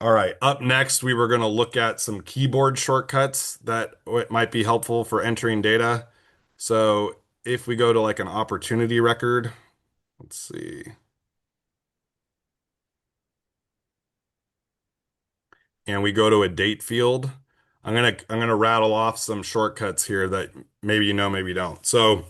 Speaker 2: All right, up next, we were going to look at some keyboard shortcuts that might be helpful for entering data. So if we go to like an opportunity record, let's see, and we go to a date field, I'm gonna rattle off some shortcuts here that maybe you know, maybe you don't. So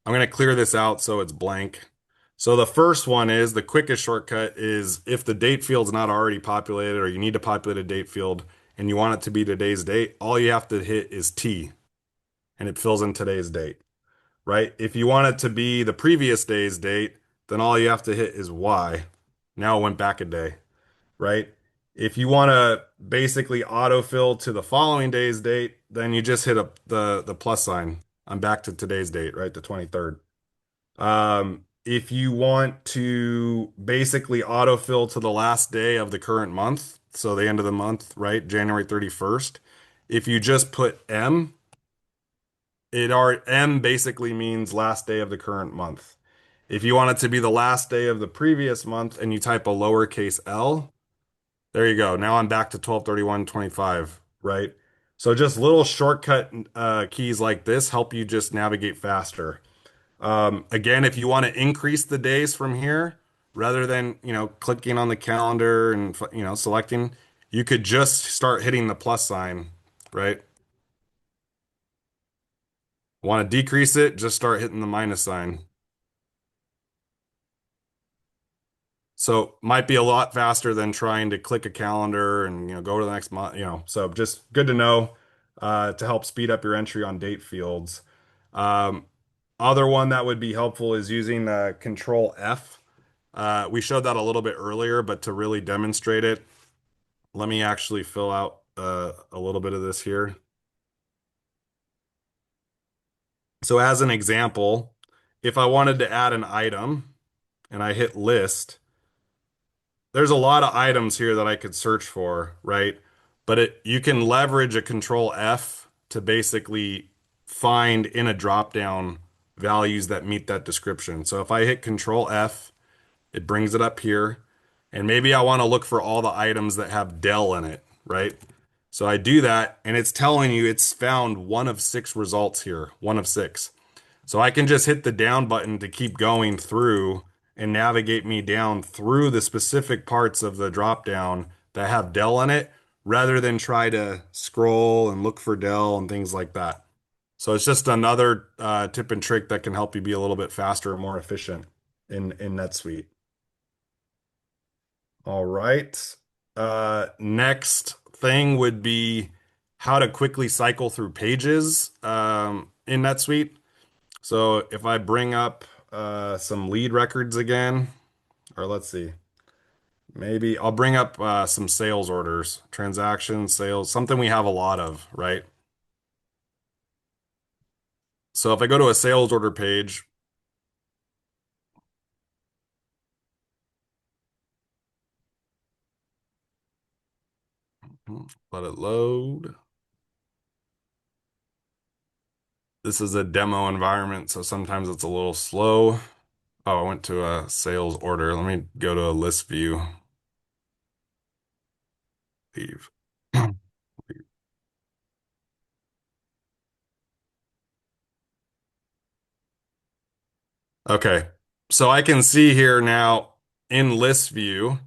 Speaker 2: I'm gonna clear this out so it's blank. So the first one is the quickest shortcut is if the date field's not already populated or you need to populate a date field and you want it to be today's date, all you have to hit is T and it fills in today's date, right? If you want it to be the previous day's date, then all you have to hit is Y. Now it went back a day, right? If you want to basically autofill to the following day's date, then you just hit up the plus sign. I'm back to today's date, right? The 23rd. If you want to basically autofill to the last day of the current month, so the end of the month, right? January 31st, if you just put M, M basically means last day of the current month. If you want it to be the last day of the previous month and you type a lowercase l, there you go. Now I'm back to 12/31/25, right? So just little shortcut keys like this help you just navigate faster. Again, if you want to increase the days from here, rather than, clicking on the calendar and, selecting, you could just start hitting the plus sign, right? Want to decrease it, just start hitting the minus sign. So might be a lot faster than trying to click a calendar and, go to the next month. So just good to know to help speed up your entry on date fields. Um, Other one that would be helpful is using Control F. We showed that a little bit earlier, but to really demonstrate it, let me actually fill out a little bit of this here. So as an example, if I wanted to add an item and I hit list, there's a lot of items here that I could search for, right? But you can leverage a Control F to basically find in a drop down values that meet that description. So if I hit Control F, it brings it up here. And maybe I want to look for all the items that have Dell in it, right? So I do that, and it's telling you it's found one of six results here, one of six. So I can just hit the down button to keep going through and navigate me down through the specific parts of the drop down that have Dell in it, rather than try to scroll and look for Dell and things like that. So it's just another tip and trick that can help you be a little bit faster and more efficient in NetSuite. All right. Next thing would be how to quickly cycle through pages in NetSuite. So if I bring up some lead records again, or let's see, maybe I'll bring up some sales orders, transactions, sales, something we have a lot of, right? So if I go to a sales order page, let it load. This is a demo environment, so sometimes it's a little slow. Oh, I went to a sales order. Let me go to a list view. Leave. Okay. So I can see here now in list view,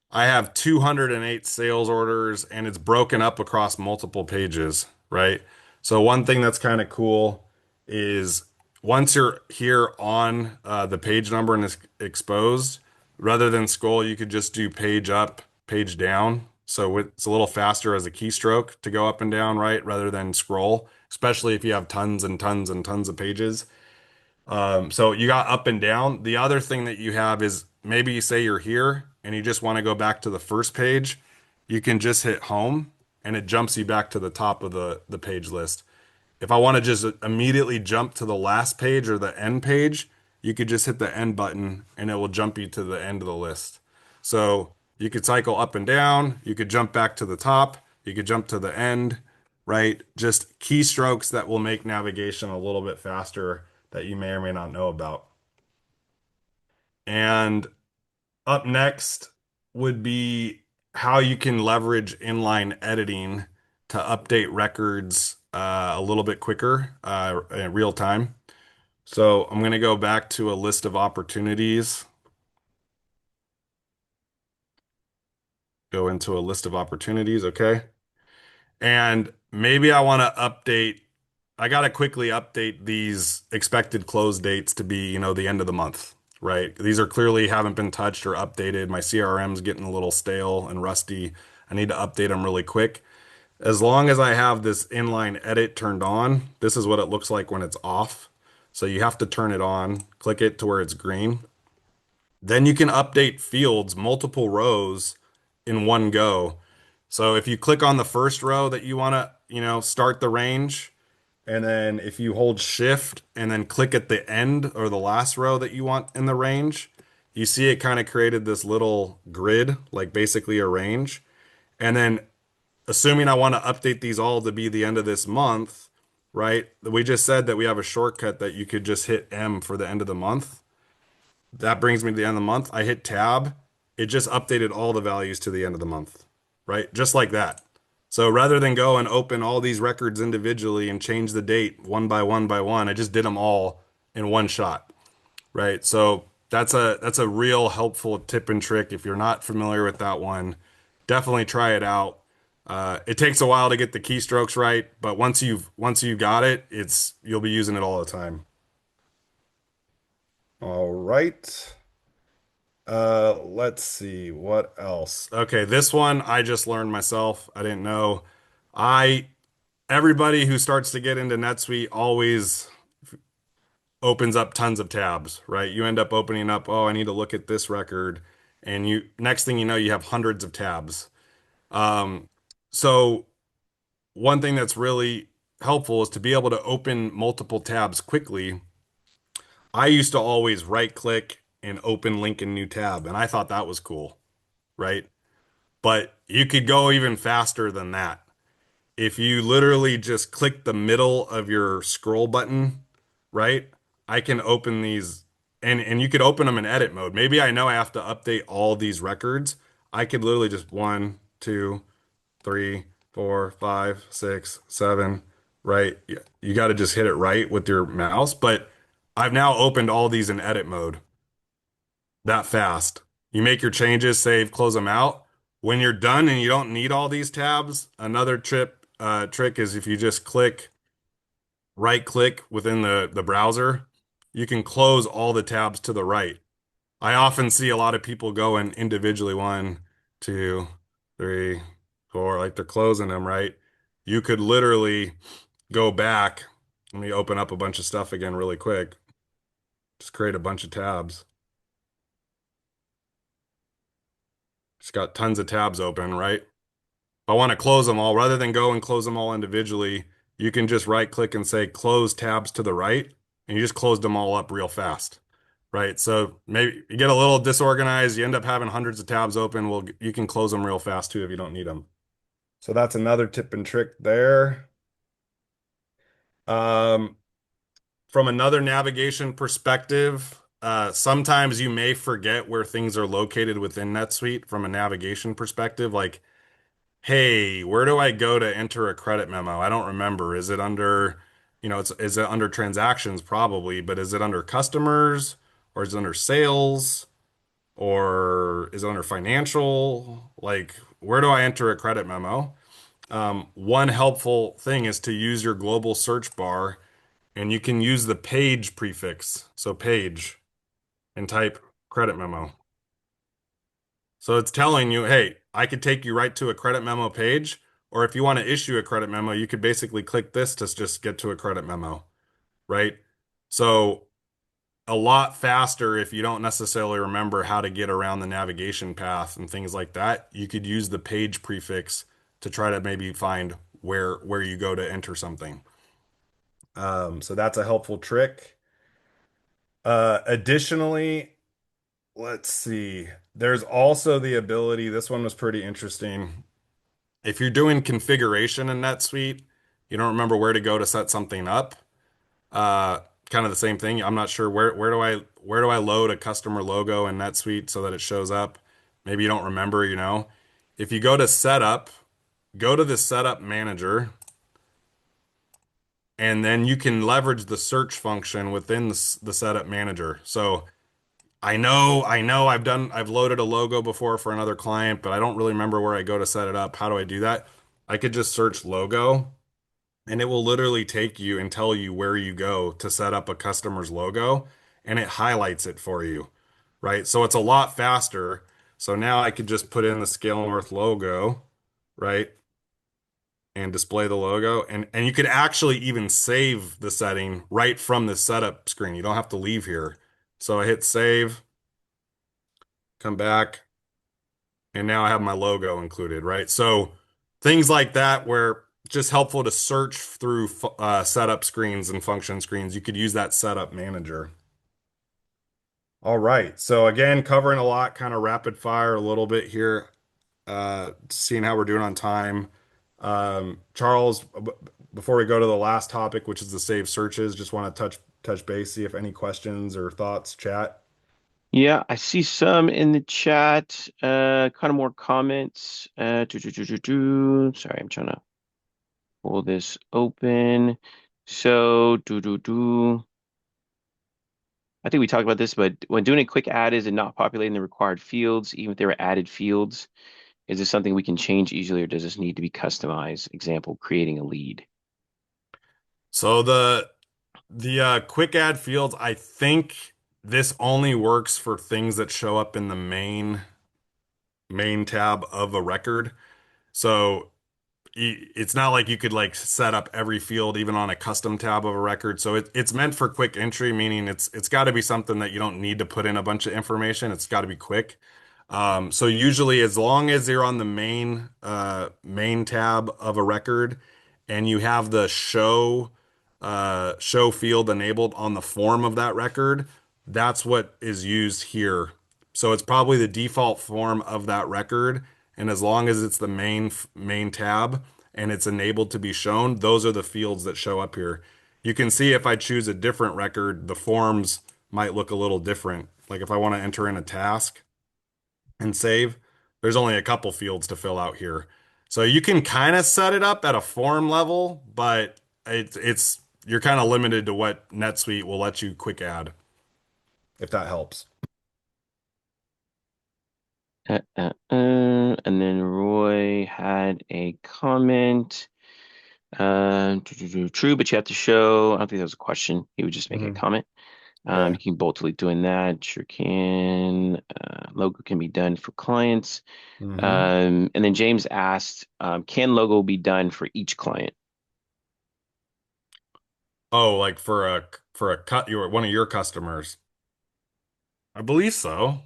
Speaker 2: I have 208 sales orders and it's broken up across multiple pages, right? So one thing that's kind of cool is once you're here on the page number and it's exposed, rather than scroll, you could just do page up, page down. So it's a little faster as a keystroke to go up and down, right? Rather than scroll, especially if you have tons and tons and tons of pages. So you got up and down. The other thing that you have is maybe you say you're here and you just want to go back to the first page. You can just hit home and it jumps you back to the top of the page list. If I want to just immediately jump to the last page or the end page, you could just hit the end button and it will jump you to the end of the list. So you could cycle up and down. You could jump back to the top. You could jump to the end, right? Just keystrokes that will make navigation a little bit faster that you may or may not know about. And up next would be how you can leverage inline editing to update records a little bit quicker in real time. So I'm going to go back to a list of opportunities, go into a list of opportunities, okay? And maybe I want to update, I got to quickly update these expected close dates to be, the end of the month, right? These are clearly haven't been touched or updated. My CRM's getting a little stale and rusty. I need to update them really quick. As long as I have this inline edit turned on, this is what it looks like when it's off. So you have to turn it on, click it to where it's green. Then you can update fields, multiple rows in one go. So if you click on the first row that you want to, start the range, and then if you hold shift and then click at the end or the last row that you want in the range, you see it kind of created this little grid, like basically a range. And then assuming I want to update these all to be the end of this month, right? We just said that we have a shortcut that you could just hit M for the end of the month. That brings me to the end of the month. I hit tab. It just updated all the values to the end of the month, right? Just like that. So rather than go and open all these records individually and change the date one by one by one, I just did them all in one shot, right? So that's a real helpful tip and trick. If you're not familiar with that one, definitely try it out. It takes a while to get the keystrokes right, but once you've got it, it's you'll be using it all the time. All right. Let's see what else. Okay, this one I just learned myself. I didn't know. I Everybody who starts to get into NetSuite always opens up tons of tabs, right? You end up opening up, oh, I need to look at this record, and you next thing you know, you have hundreds of tabs. Um, so one thing that's really helpful is to be able to open multiple tabs quickly. I used to always right click and open link in new tab, and I thought that was cool, right? But you could go even faster than that. If you literally just click the middle of your scroll button, right? I can open these and you could open them in edit mode. Maybe I know I have to update all these records. I could literally just one, two, three, four, five, six, seven, right? You got to just hit it right with your mouse. But I've now opened all these in edit mode that fast. You make your changes, save, close them out. When you're done and you don't need all these tabs, another trick is if you just right click within the browser, you can close all the tabs to the right. I often see a lot of people going individually one, two, three, four, like they're closing them, right? You could literally go back. Let me open up a bunch of stuff again really quick. Just create a bunch of tabs. Just got tons of tabs open, right? If I want to close them all, rather than go and close them all individually, you can just right click and say close tabs to the right, and you just closed them all up real fast, right? So maybe you get a little disorganized, you end up having hundreds of tabs open. Well, you can close them real fast too if you don't need them. So that's another tip and trick there. Um, from another navigation perspective, sometimes you may forget where things are located within NetSuite from a navigation perspective. Like, hey, where do I go to enter a credit memo? I don't remember. Is it under, is it under transactions? Probably, but is it under customers or is it under sales or is it under financial? Like, where do I enter a credit memo? One helpful thing is to use your global search bar and you can use the page prefix. So page and type credit memo. So it's telling you, hey, I could take you right to a credit memo page, or if you want to issue a credit memo, you could basically click this to just get to a credit memo, right? So a lot faster if you don't necessarily remember how to get around the navigation path and things like that. You could use the page prefix to try to maybe find where you go to enter something. So that's a helpful trick. Additionally, let's see. There's also the ability, this one was pretty interesting. If you're doing configuration in NetSuite, you don't remember where to go to set something up. Uh, Kind of the same thing. I'm not sure where do I load a customer logo in NetSuite so that it shows up. Maybe you don't remember, If you go to setup, go to the setup manager, and then you can leverage the search function within the setup manager. So I know I've loaded a logo before for another client, but I don't really remember where I go to set it up. How do I do that? I could just search logo and it will literally take you and tell you where you go to set up a customer's logo and it highlights it for you, right? So it's a lot faster. So now I could just put in the Scale North logo, right? And display the logo and you could actually even save the setting right from the setup screen. You don't have to leave here. So I hit save, come back, and now I have my logo included, right? So things like that where it's just helpful to search through setup screens and function screens. You could use that setup manager. All right. So again, covering a lot, kind of rapid fire a little bit here, seeing how we're doing on time. Charles, before we go to the last topic, which is the saved searches, just want to touch base, see if any questions or thoughts, chat.
Speaker 1: Yeah, I see some in the chat. Kind of more comments. Sorry, I'm trying to pull this open. So, I think we talked about this, but when doing a quick add, is it not populating the required fields, even if they were added fields? Is this something we can change easily, or does this need to be customized? Example, creating a lead.
Speaker 2: So the quick add fields, I think this only works for things that show up in the main tab of a record. So it's not like you could like set up every field even on a custom tab of a record. So it's meant for quick entry, meaning it's got to be something that you don't need to put in a bunch of information. It's got to be quick. So usually as long as you're on the main tab of a record and you have the show field enabled on the form of that record, that's what is used here. So it's probably the default form of that record, and as long as it's the main tab and it's enabled to be shown, those are the fields that show up here. You can see if I choose a different record, the forms might look a little different. Like if I want to enter in a task and save, there's only a couple fields to fill out here. So you can kind of set it up at a form level, but it's you're kind of limited to what NetSuite will let you quick add, if that helps.
Speaker 1: And then Roy had a comment. True, but you have to show. I don't think that was a question. He was just making a
Speaker 2: Hmm.
Speaker 1: comment.
Speaker 2: Yeah.
Speaker 1: You can both delete doing that. Sure can. Logo can be done for clients.
Speaker 2: Hmm.
Speaker 1: And then James asked, can logo be done for each client?
Speaker 2: Oh, like for a cut, you were one of your customers. I believe so.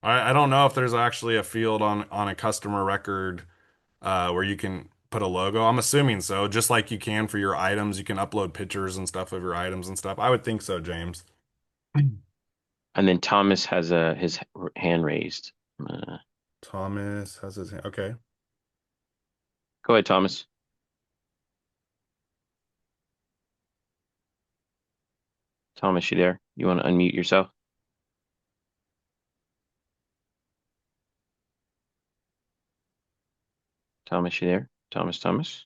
Speaker 2: I don't know if there's actually a field on a customer record where you can put a logo. I'm assuming so, just like you can for your items. You can upload pictures and stuff of your items and stuff. I would think so, James.
Speaker 1: And then Thomas has his hand raised.
Speaker 2: Thomas has his hand. Okay.
Speaker 1: Go ahead, Thomas. Thomas, you there? You want to unmute yourself? Thomas, you there? Thomas?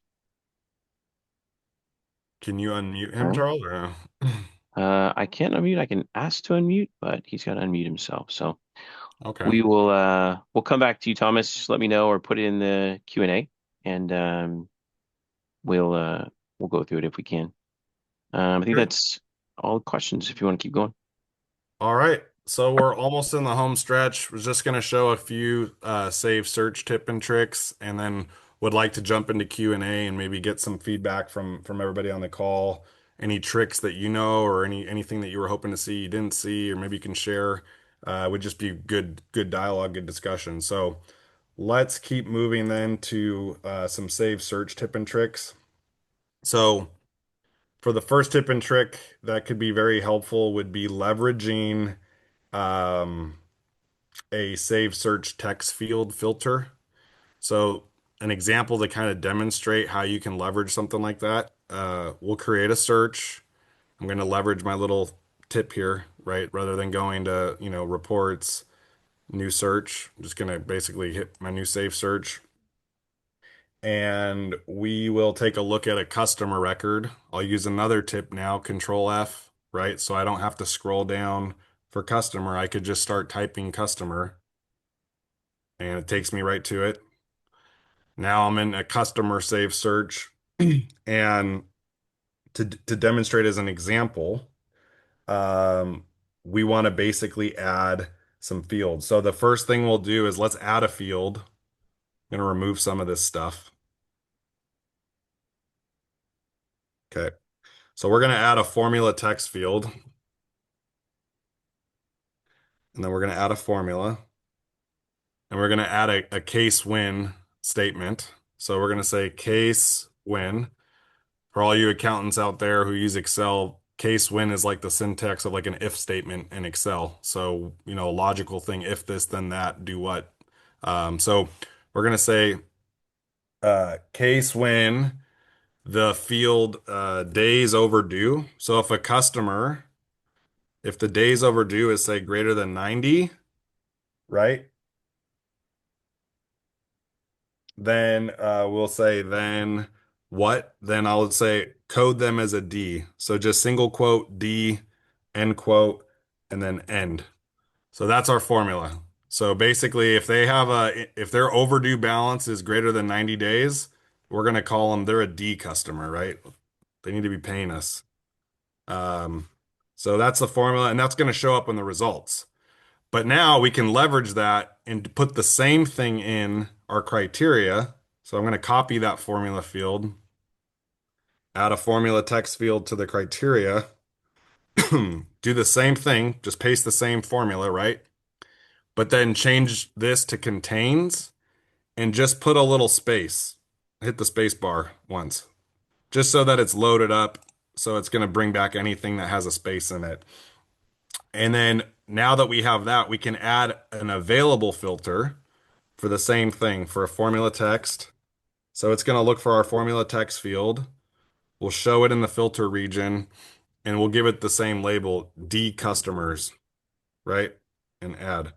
Speaker 2: Can you unmute him,
Speaker 1: No.
Speaker 2: Charles? Or no?
Speaker 1: I can't unmute. I can ask to unmute, but he's got to unmute himself. So
Speaker 2: Okay.
Speaker 1: we'll come back to you, Thomas. Just let me know or put it in the Q&A and we'll uh we'll go through it if we can. I think
Speaker 2: Sure.
Speaker 1: that's all the questions if you want to keep going.
Speaker 2: All right. So we're almost in the home stretch. Was just going to show a few save search tip and tricks, and then would like to jump into Q&A and maybe get some feedback from everybody on the call. Any tricks that you know, or anything that you were hoping to see you didn't see, or maybe you can share. Would just be good dialogue, good discussion. So let's keep moving then to some save search tip and tricks. So for the first tip and trick that could be very helpful would be leveraging um, a save search text field filter. So an example to kind of demonstrate how you can leverage something like that. We'll create a search. I'm going to leverage my little tip here, right? Rather than going to, reports, new search, I'm just going to basically hit my new save search. And we will take a look at a customer record. I'll use another tip now, Control F, right? So I don't have to scroll down for customer. I could just start typing customer and it takes me right to it. Now I'm in a customer save search. And to demonstrate as an example, um, we want to basically add some fields. So the first thing we'll do is let's add a field. I'm going to remove some of this stuff. Okay. So we're going to add a formula text field, and then we're going to add a formula, and we're going to add a case when statement. So we're going to say case when. For all you accountants out there who use Excel, case when is like the syntax of like an if statement in Excel. So, a logical thing, if this, then that, do what. So we're going to say case when the field days overdue. So if the days overdue is say greater than 90, right? Then we'll say then what? Then I'll say code them as a D. So just single quote D, end quote, and then end. So that's our formula. So basically, if their overdue balance is greater than 90 days, we're gonna call them they're a D customer, right? They need to be paying us. Um, so that's the formula, and that's gonna show up in the results. But now we can leverage that and put the same thing in our criteria. So I'm going to copy that formula field, add a formula text field to the criteria, do the same thing, just paste the same formula, right? But then change this to contains and just put a little space. Hit the space bar once, just so that it's loaded up. So it's going to bring back anything that has a space in it. And then now that we have that, we can add an available filter for the same thing for a formula text. So it's going to look for our formula text field. We'll show it in the filter region and we'll give it the same label, D customers, right? And add.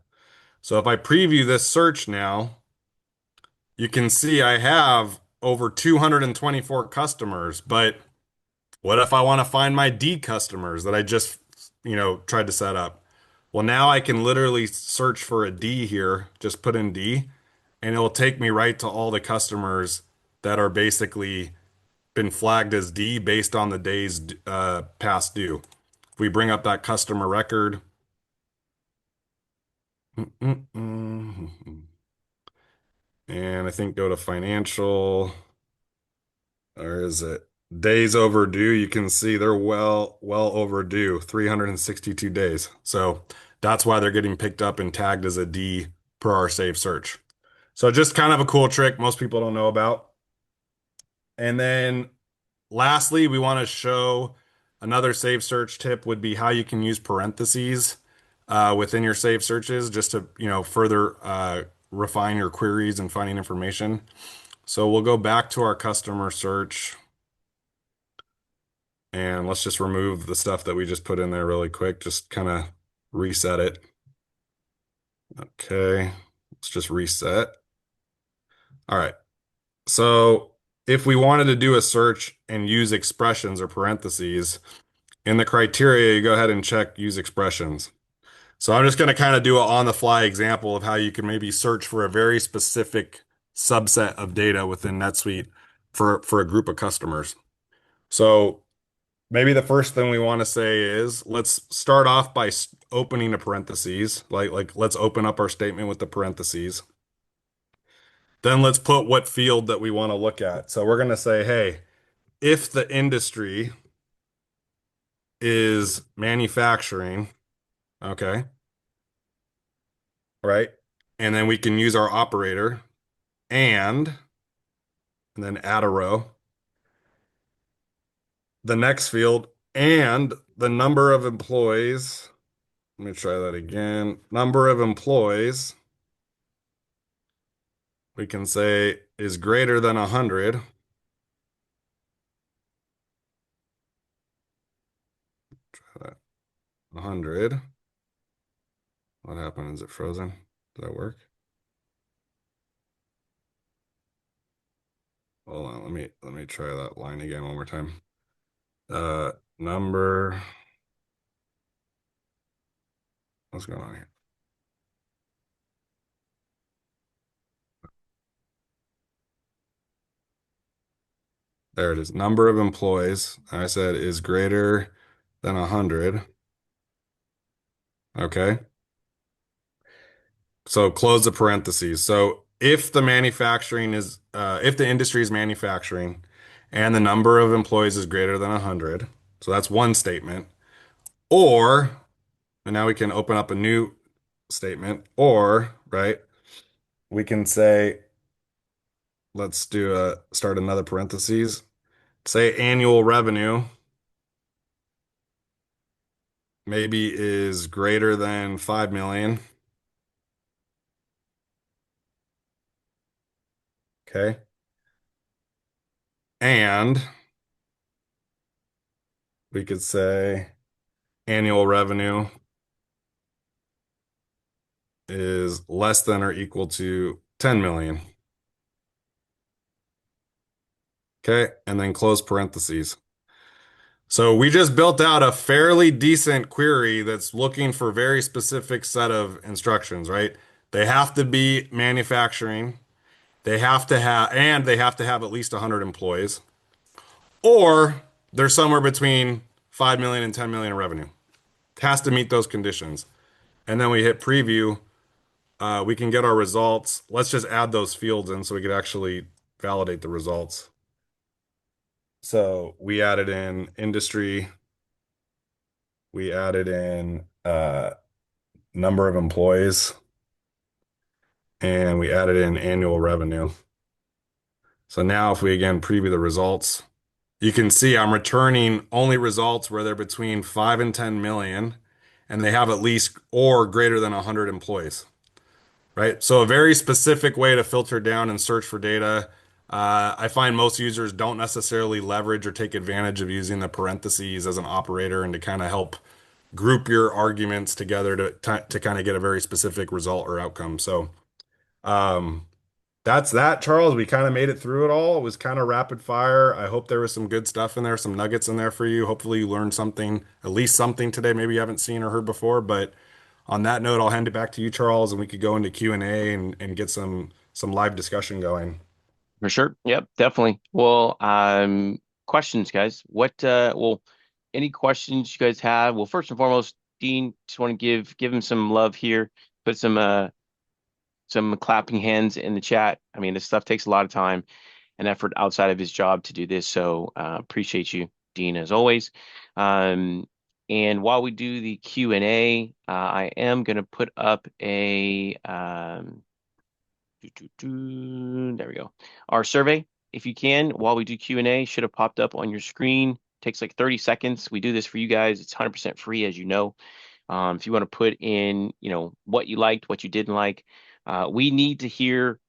Speaker 2: So if I preview this search now, you can see I have over 224 customers, but what if I want to find my D customers that I just, tried to set up? Well, now I can literally search for a D here, just put in D, and it'll take me right to all the customers that are basically been flagged as D based on the days past due. If we bring up that customer record, and I think go to financial, or is it days overdue? You can see they're well overdue, 362 days. So that's why they're getting picked up and tagged as a D per our save search. So just kind of a cool trick most people don't know about. And then lastly, we want to show another save search tip would be how you can use parentheses within your save searches just to, further refine your queries and finding information. So we'll go back to our customer search and let's just remove the stuff that we just put in there really quick. Just kind of reset it. Okay, let's just reset. All right. So if we wanted to do a search and use expressions or parentheses, in the criteria, you go ahead and check use expressions. So I'm just going to kind of do an on-the-fly example of how you can maybe search for a very specific subset of data within NetSuite for a group of customers. So maybe the first thing we want to say is let's start off by opening a parentheses, like let's open up our statement with the parentheses. Then let's put what field that we want to look at. So we're going to say, hey, if the industry is manufacturing, okay, right? And then we can use our operator and then add a row. The next field and the number of employees. Let me try that again. Number of employees, we can say is greater than 100. Try that. 100. What happened? Is it frozen? Does that work? Hold on, let me try that line again one more time. Number. What's going on here? There it is. Number of employees, I said is greater than 100. Okay. So close the parentheses. So if the industry is manufacturing and the number of employees is greater than 100, so that's one statement. Or, and now we can open up a new statement, or, right, we can say, start another parentheses, say annual revenue maybe is greater than 5 million. Okay. And We could say annual revenue is less than or equal to 10 million. Okay. And then close parentheses. So we just built out a fairly decent query that's looking for very specific set of instructions, right? They have to be manufacturing. They have to have at least 100 employees, or they're somewhere between 5 million and 10 million in revenue. It has to meet those conditions. And then we hit preview. We can get our results. Let's just add those fields in so we could actually validate the results. So we added in industry, we added in number of employees, and we added in annual revenue. So now if we again preview the results, you can see I'm returning only results where they're between 5 and 10 million and they have at least or greater than 100 employees, right? So a very specific way to filter down and search for data. I find most users don't necessarily leverage or take advantage of using the parentheses as an operator and to kind of help group your arguments together to kind of get a very specific result or outcome. So um, that's that, Charles. We kind of made it through it all. It was kind of rapid fire. I hope there was some good stuff in there, some nuggets in there for you. Hopefully you learned something, at least something today, maybe you haven't seen or heard before. But on that note, I'll hand it back to you, Charles, and we could go into Q&A and get some live discussion going.
Speaker 1: For sure. Yep, definitely. Well, questions, guys. Any questions you guys have? Well, first and foremost, Dean, just want to give him some love here. Put some clapping hands in the chat. I mean, this stuff takes a lot of time and effort outside of his job to do this. So appreciate you, Dean, as always. Um, and while we do the Q&A, I am going to put up a there we go. Our survey, if you can, while we do Q&A, should have popped up on your screen. Takes like 30 seconds. We do this for you guys. It's 100% free, as you know. If you want to put in, what you liked, what you didn't like, we need to hear,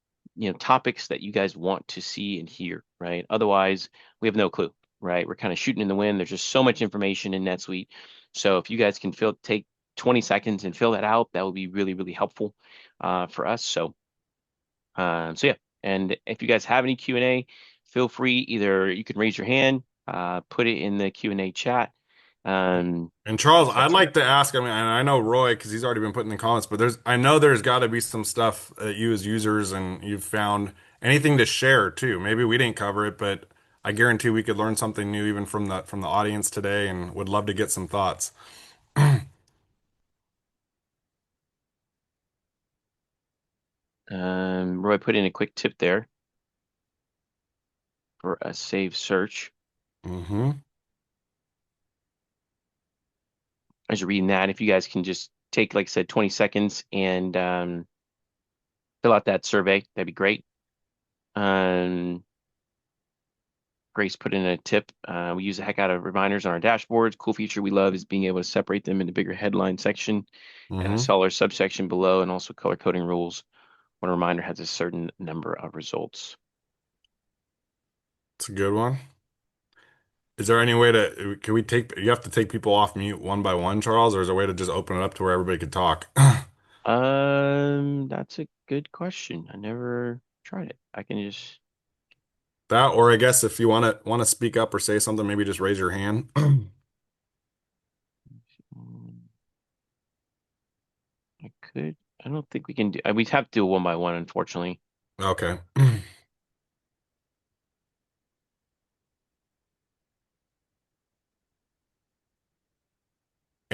Speaker 1: topics that you guys want to see and hear, right? Otherwise, we have no clue, right? We're kind of shooting in the wind. There's just so much information in NetSuite. So if you guys can take 20 seconds and fill that out, that would be really, really helpful for us. So yeah, and if you guys have any Q&A, feel free, either you can raise your hand, put it in the Q&A chat.
Speaker 2: And Charles,
Speaker 1: So
Speaker 2: I'd like to ask, I mean, and I know Roy, because he's already been putting in the comments, but I know there's got to be some stuff that you as users and you've found anything to share too. Maybe we didn't cover it, but I guarantee we could learn something new even from the audience today and would love to get some thoughts.
Speaker 1: Roy put in a quick tip there for a save search.
Speaker 2: Mm-hmm.
Speaker 1: As you're reading that, if you guys can just take, like I said, 20 seconds and fill out that survey, that'd be great. Grace put in a tip. We use the heck out of reminders on our dashboards. Cool feature we love is being able to separate them into bigger headline section and a
Speaker 2: Mm-hmm.
Speaker 1: seller subsection below, and also color coding rules when a reminder has a certain number of results.
Speaker 2: It's a good one. Is there any way can you have to take people off mute one by one, Charles, or is there a way to just open it up to where everybody could talk?
Speaker 1: That's a good question. I never tried it. I can just
Speaker 2: That, or I guess if you want to speak up or say something, maybe just raise your hand.
Speaker 1: um, I could. I don't think we can do. We'd have to do it one by one, unfortunately.
Speaker 2: Okay.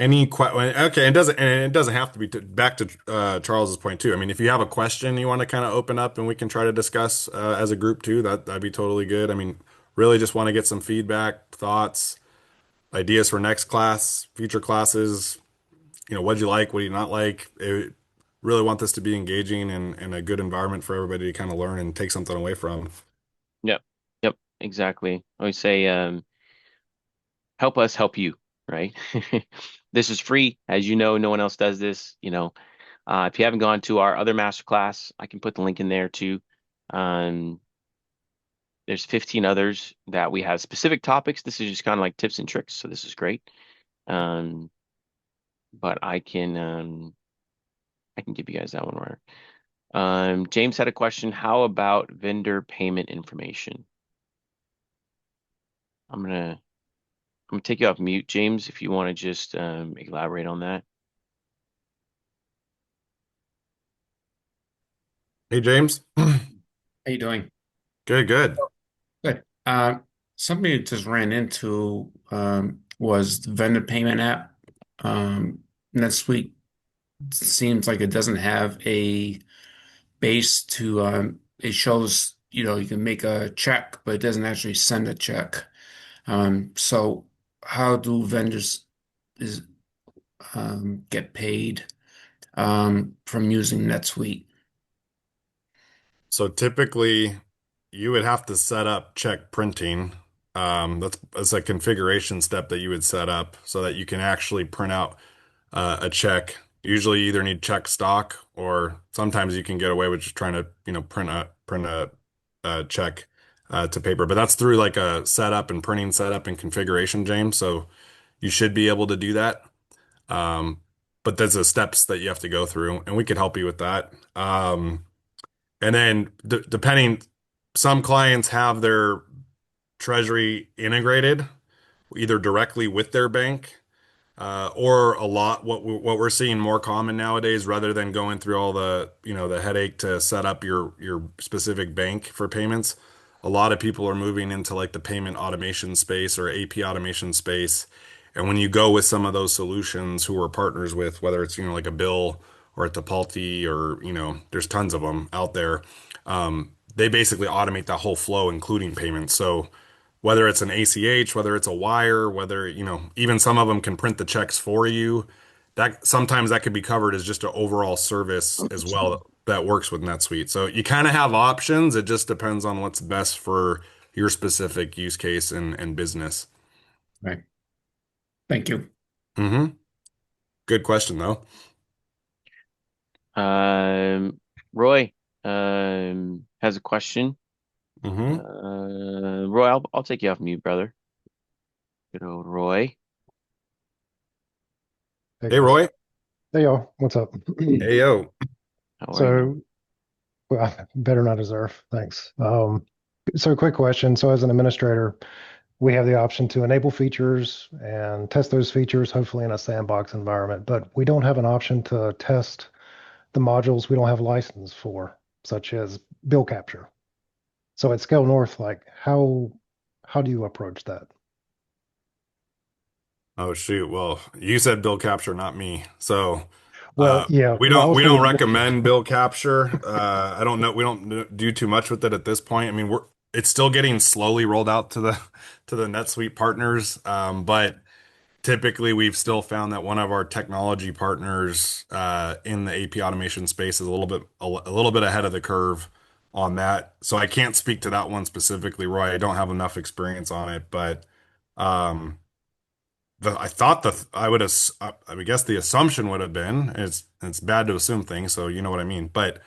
Speaker 2: Okay, it doesn't have to be back to Charles's point too. I mean, if you have a question you want to kind of open up and we can try to discuss as a group too, that'd be totally good. I mean, really just want to get some feedback, thoughts, ideas for next class, future classes. What do you like, what do you not like? Really want this to be engaging and a good environment for everybody to kind of learn and take something away from.
Speaker 1: Yep. Yep. Exactly. I always say, help us help you, right? This is free. As you know, no one else does this. If you haven't gone to our other masterclass, I can put the link in there too. Um, There's 15 others that we have specific topics. This is just kind of like tips and tricks, so this is great. Um, but I can give you guys that one where James had a question. How about vendor payment information? I'm gonna take you off mute, James, if you want to just elaborate on that.
Speaker 2: Hey, James.
Speaker 4: How you doing?
Speaker 2: Good, good.
Speaker 4: Good. Something I just ran into was the vendor payment app. NetSuite seems like it doesn't have a base to it shows, you can make a check, but it doesn't actually send a check. So how do vendors is get paid from using NetSuite?
Speaker 2: So typically you would have to set up check printing. That's a configuration step that you would set up so that you can actually print out a check. Usually you either need check stock or sometimes you can get away with just trying to, print a check to paper. But that's through like a setup and printing setup and configuration, James. So you should be able to do that. Um, but there's the steps that you have to go through, and we could help you with that. And then depending, some clients have their treasury integrated either directly with their bank, or a lot what we're seeing more common nowadays, rather than going through all the headache to set up your specific bank for payments. A lot of people are moving into like the payment automation space or AP automation space. And when you go with some of those solutions who we're partners with, whether it's like a Bill or a Tapalti or there's tons of them out there. They basically automate that whole flow, including payments. So whether it's an ACH, whether it's a wire, whether, even some of them can print the checks for you. That sometimes that could be covered as just an overall service as well that works with NetSuite. So you kind of have options. It just depends on what's best for your specific use case and business.
Speaker 4: Right. Thank you.
Speaker 2: Mm-hmm. Good question though.
Speaker 1: Roy has a question.
Speaker 2: Mm-hmm.
Speaker 1: Roy, I'll take you off mute, brother. Good old Roy.
Speaker 5: Hey
Speaker 2: Hey,
Speaker 5: guys.
Speaker 2: Roy.
Speaker 5: Hey y'all. What's up?
Speaker 2: Hey, yo.
Speaker 1: How are you?
Speaker 5: So, well, better not deserve. Thanks. So quick question. So as an administrator, we have the option to enable features and test those features, hopefully in a sandbox environment, but we don't have an option to test the modules we don't have license for, such as bill capture. So at Scale North, like how do you approach that?
Speaker 2: Oh shoot. Well, you said bill capture, not me. So
Speaker 5: Well, yeah,
Speaker 2: we
Speaker 5: well, I
Speaker 2: don't
Speaker 5: was
Speaker 2: we don't
Speaker 5: thinking bill
Speaker 2: recommend
Speaker 5: capture.
Speaker 2: bill capture. I don't know. We don't do too much with it at this point. I mean, it's still getting slowly rolled out to the NetSuite partners. But typically we've still found that one of our technology partners in the AP automation space is a little bit ahead of the curve on that. So I can't speak to that one specifically, Roy. I don't have enough experience on it, but um I thought I would guess the assumption would have been it's bad to assume things, so you know what I mean. But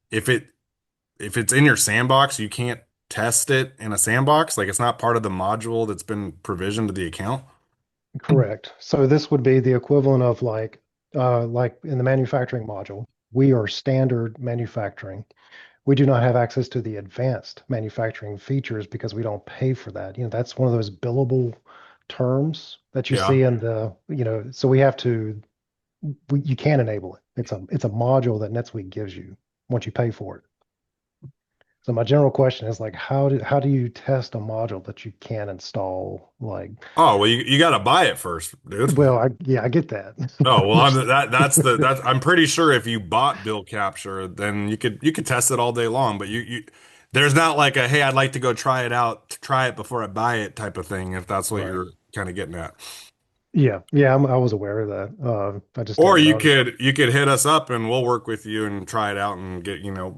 Speaker 2: if it's in your sandbox, you can't test it in a sandbox. Like it's not part of the module that's been provisioned to the account.
Speaker 5: Correct. So this would be the equivalent of like in the manufacturing module, we are standard manufacturing. We do not have access to the advanced manufacturing features because we don't pay for that. That's one of those billable terms that you
Speaker 2: Yeah.
Speaker 5: see in so we have to, you can enable it. It's a module that NetSuite gives you once you pay for it. So my general question is like, how do you test a module that you can't install? Like,
Speaker 2: Oh, well, you got to buy it first, dude.
Speaker 5: well, yeah, I get that.
Speaker 2: Oh, well, I'm pretty sure if you bought bill capture, then you could test it all day long, but there's not like a, hey, I'd like to go try it out, try it before I buy it type of thing, if that's what
Speaker 5: Right.
Speaker 2: you're kind of getting at.
Speaker 5: Yeah, I was aware of that. I just
Speaker 2: Or
Speaker 5: didn't
Speaker 2: you
Speaker 5: know.
Speaker 2: could you could hit us up and we'll work with you and try it out and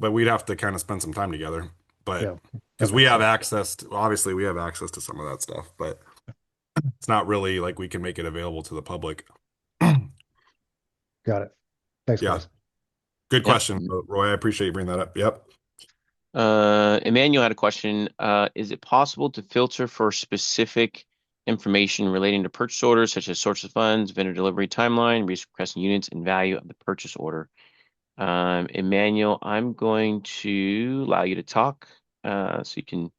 Speaker 2: but we'd have to kind of spend some time together. But
Speaker 5: Yeah, that
Speaker 2: because we
Speaker 5: makes
Speaker 2: have
Speaker 5: sense.
Speaker 2: access to, obviously we have access to some of that stuff, but it's not really like we can make it available to the public.
Speaker 5: Got it. Thanks,
Speaker 2: Yeah,
Speaker 5: guys.
Speaker 2: good
Speaker 1: Yep.
Speaker 2: question, Roy. I appreciate you bringing that up. Yep.
Speaker 1: Emmanuel had a question. Is it possible to filter for specific information relating to purchase orders, such as source of funds, vendor delivery timeline, requesting units, and value of the purchase order? Emmanuel, I'm going to allow you to talk, so you can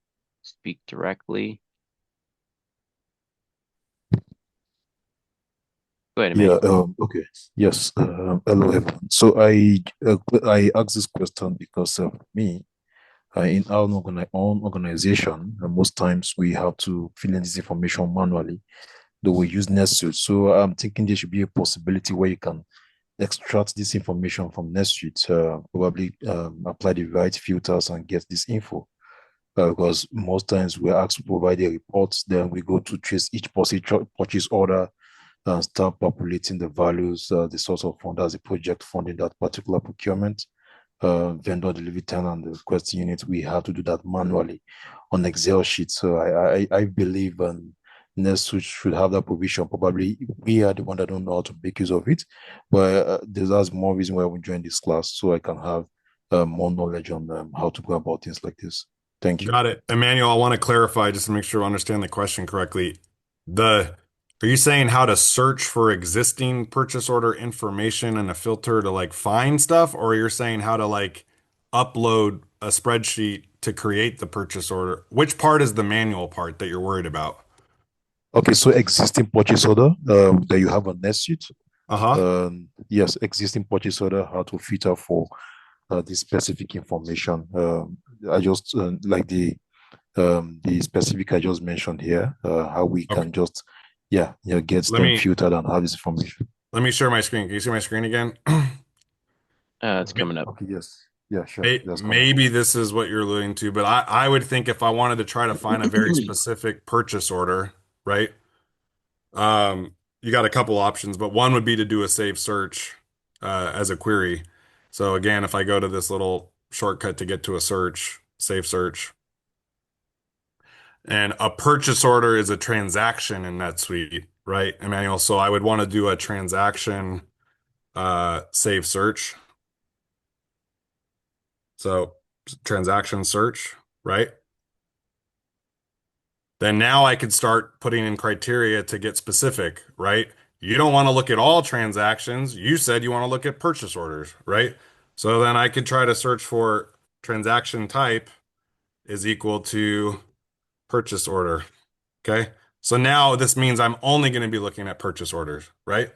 Speaker 1: speak directly. Go ahead,
Speaker 6: Yeah,
Speaker 1: Emmanuel.
Speaker 6: okay. Yes, hello everyone. So I asked this question because of me, in our own organization, most times we have to fill in this information manually, though we use NetSuite. So I'm thinking there should be a possibility where you can extract this information from NetSuite, probably apply the right filters and get this info. Because most times we're asked to provide a report, then we go to trace each purchase order and start populating the values, the source of fund as a project funding that particular procurement, vendor delivery time, and the request unit. We have to do that manually on Excel sheet. So I believe NetSuite should have that provision. Probably we are the one that don't know how to make use of it, but that's more reason why we join this class so I can have more knowledge on how to go about things like this. Thank you.
Speaker 2: Got it. Emmanuel, I want to clarify just to make sure I understand the question correctly. The Are you saying how to search for existing purchase order information and a filter to like find stuff, or you're saying how to like upload a spreadsheet to create the purchase order? Which part is the manual part that you're worried about?
Speaker 6: Okay, so existing purchase order that you have on NetSuite.
Speaker 2: Uh-huh.
Speaker 6: Yes, existing purchase order, how to filter for the specific information. I just like the specific I just mentioned here, how we
Speaker 2: Okay.
Speaker 6: can just, yeah, get
Speaker 2: Let
Speaker 6: them
Speaker 2: me
Speaker 6: filtered and have this information.
Speaker 2: let me share my screen. Can you see my screen again?
Speaker 1: It's coming up.
Speaker 6: Okay, yes. Yeah, sure. That's coming.
Speaker 2: Maybe this is what you're alluding to, but I would think if I wanted to try to find a very specific purchase order, right? You got a couple options, but one would be to do a save search as a query. So again, if I go to this little shortcut to get to a search, save search, and a purchase order is a transaction in NetSuite, right, Emmanuel? So I would want to do a transaction save search. So transaction search, right? Then now I could start putting in criteria to get specific, right? You don't want to look at all transactions. You said you want to look at purchase orders, right? So then I could try to search for transaction type is equal to purchase order. Okay. So now this means I'm only going to be looking at purchase orders, right?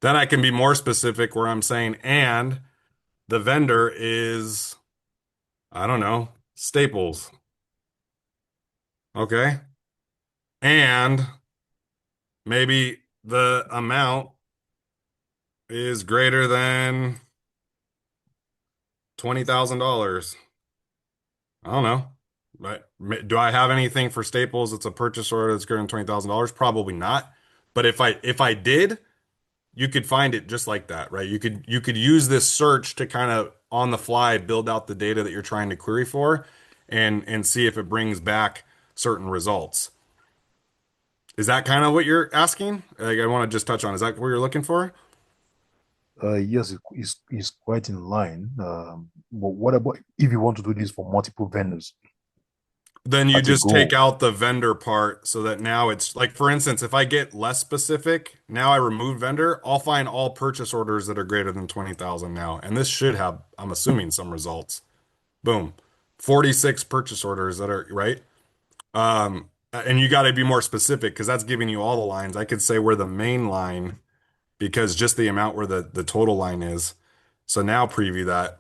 Speaker 2: Then I can be more specific where I'm saying, and the vendor is, I don't know, Staples. Okay. And maybe the amount is greater than $20,000. I don't know. But do I have anything for Staples that's a purchase order that's greater than $20,000? Probably not. But if I did, you could find it just like that, right? You could use this search to kind of on the fly build out the data that you're trying to query for and see if it brings back certain results. Is that kind of what you're asking? Like, I want to just touch on, is that what you're looking for?
Speaker 6: Yes, it's quite in line. But what about if you want to do this for multiple vendors
Speaker 2: Then you
Speaker 6: at a
Speaker 2: just take
Speaker 6: go?
Speaker 2: out the vendor part so that now it's like, for instance, if I get less specific, now I remove vendor, I'll find all purchase orders that are greater than 20,000 now. And this should have, I'm assuming, some results. Boom. 46 purchase orders that are right. And you got to be more specific because that's giving you all the lines. I could say where the main line because just the amount where the total line is. So now preview that.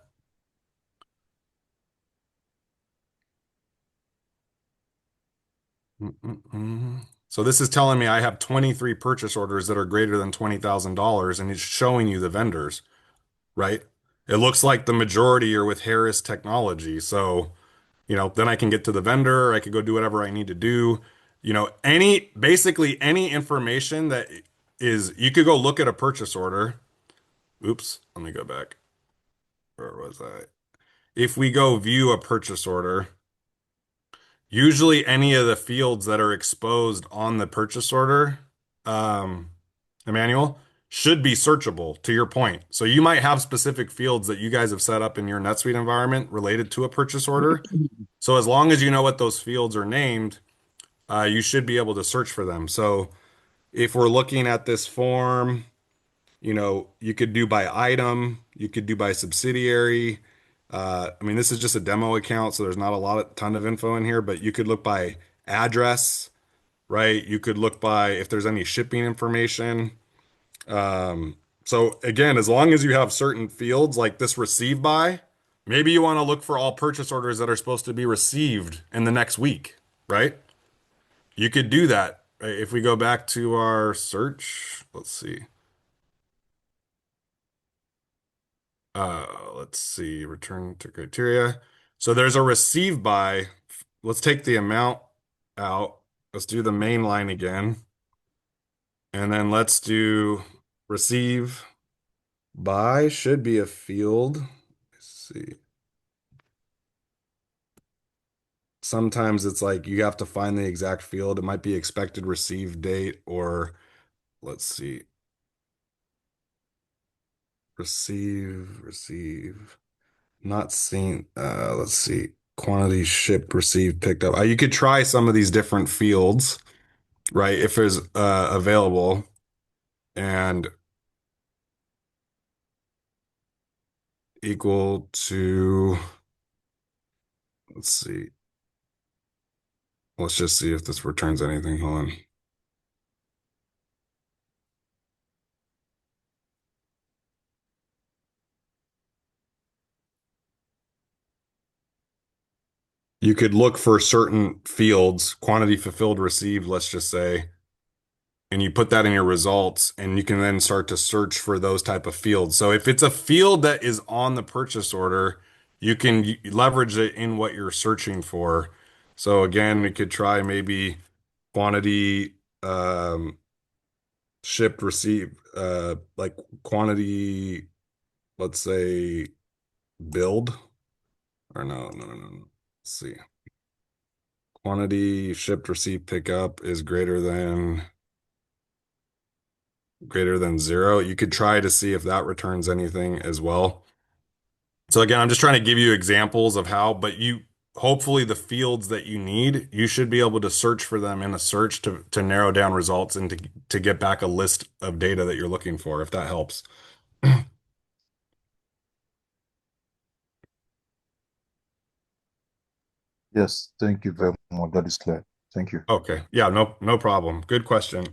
Speaker 2: So this is telling me I have 23 purchase orders that are greater than $20,000 and it's showing you the vendors, right? It looks like the majority are with Harris Technology. So, then I can get to the vendor, I could go do whatever I need to do. Basically any information that you could go look at a purchase order. Oops, let me go back. Where was I? If we go view a purchase order, usually any of the fields that are exposed on the purchase order, um, Emmanuel, should be searchable, to your point. So you might have specific fields that you guys have set up in your NetSuite environment related to a purchase order. So as long as you know what those fields are named, you should be able to search for them. So if we're looking at this form, you could do by item, you could do by subsidiary. I mean, this is just a demo account, so there's not ton of info in here, but you could look by address, right? You could look by if there's any shipping information. So again, as long as you have certain fields like this receive by, maybe you want to look for all purchase orders that are supposed to be received in the next week, right? You could do that. If we go back to our search, let's see. Let's see, return to criteria. So there's a receive by. Let's take the amount out. Let's do the main line again. And then let's do receive by should be a field. Let's see. Sometimes it's like you have to find the exact field. It might be expected receive date or let's see. Receive. Not seen. Let's see. Quantity shipped, received, picked up. You could try some of these different fields, right? If there's available and equal to, let's see. Let's just see if this returns anything. Hold on. You could look for certain fields, quantity fulfilled, received, let's just say, and you put that in your results, and you can then start to search for those type of fields. So if it's a field that is on the purchase order, you can leverage it in what you're searching for. So again, we could try maybe quantity shipped, received, like quantity, let's say build, or no. Let's see. Quantity shipped, received, pickup is greater than 0. You could try to see if that returns anything as well. So again, I'm just trying to give you examples of how, but hopefully the fields that you need, you should be able to search for them in a search to narrow down results and to get back a list of data that you're looking for, if that helps.
Speaker 6: Yes, thank you very much. That is clear. Thank you.
Speaker 2: Okay. Yeah, no problem. Good question.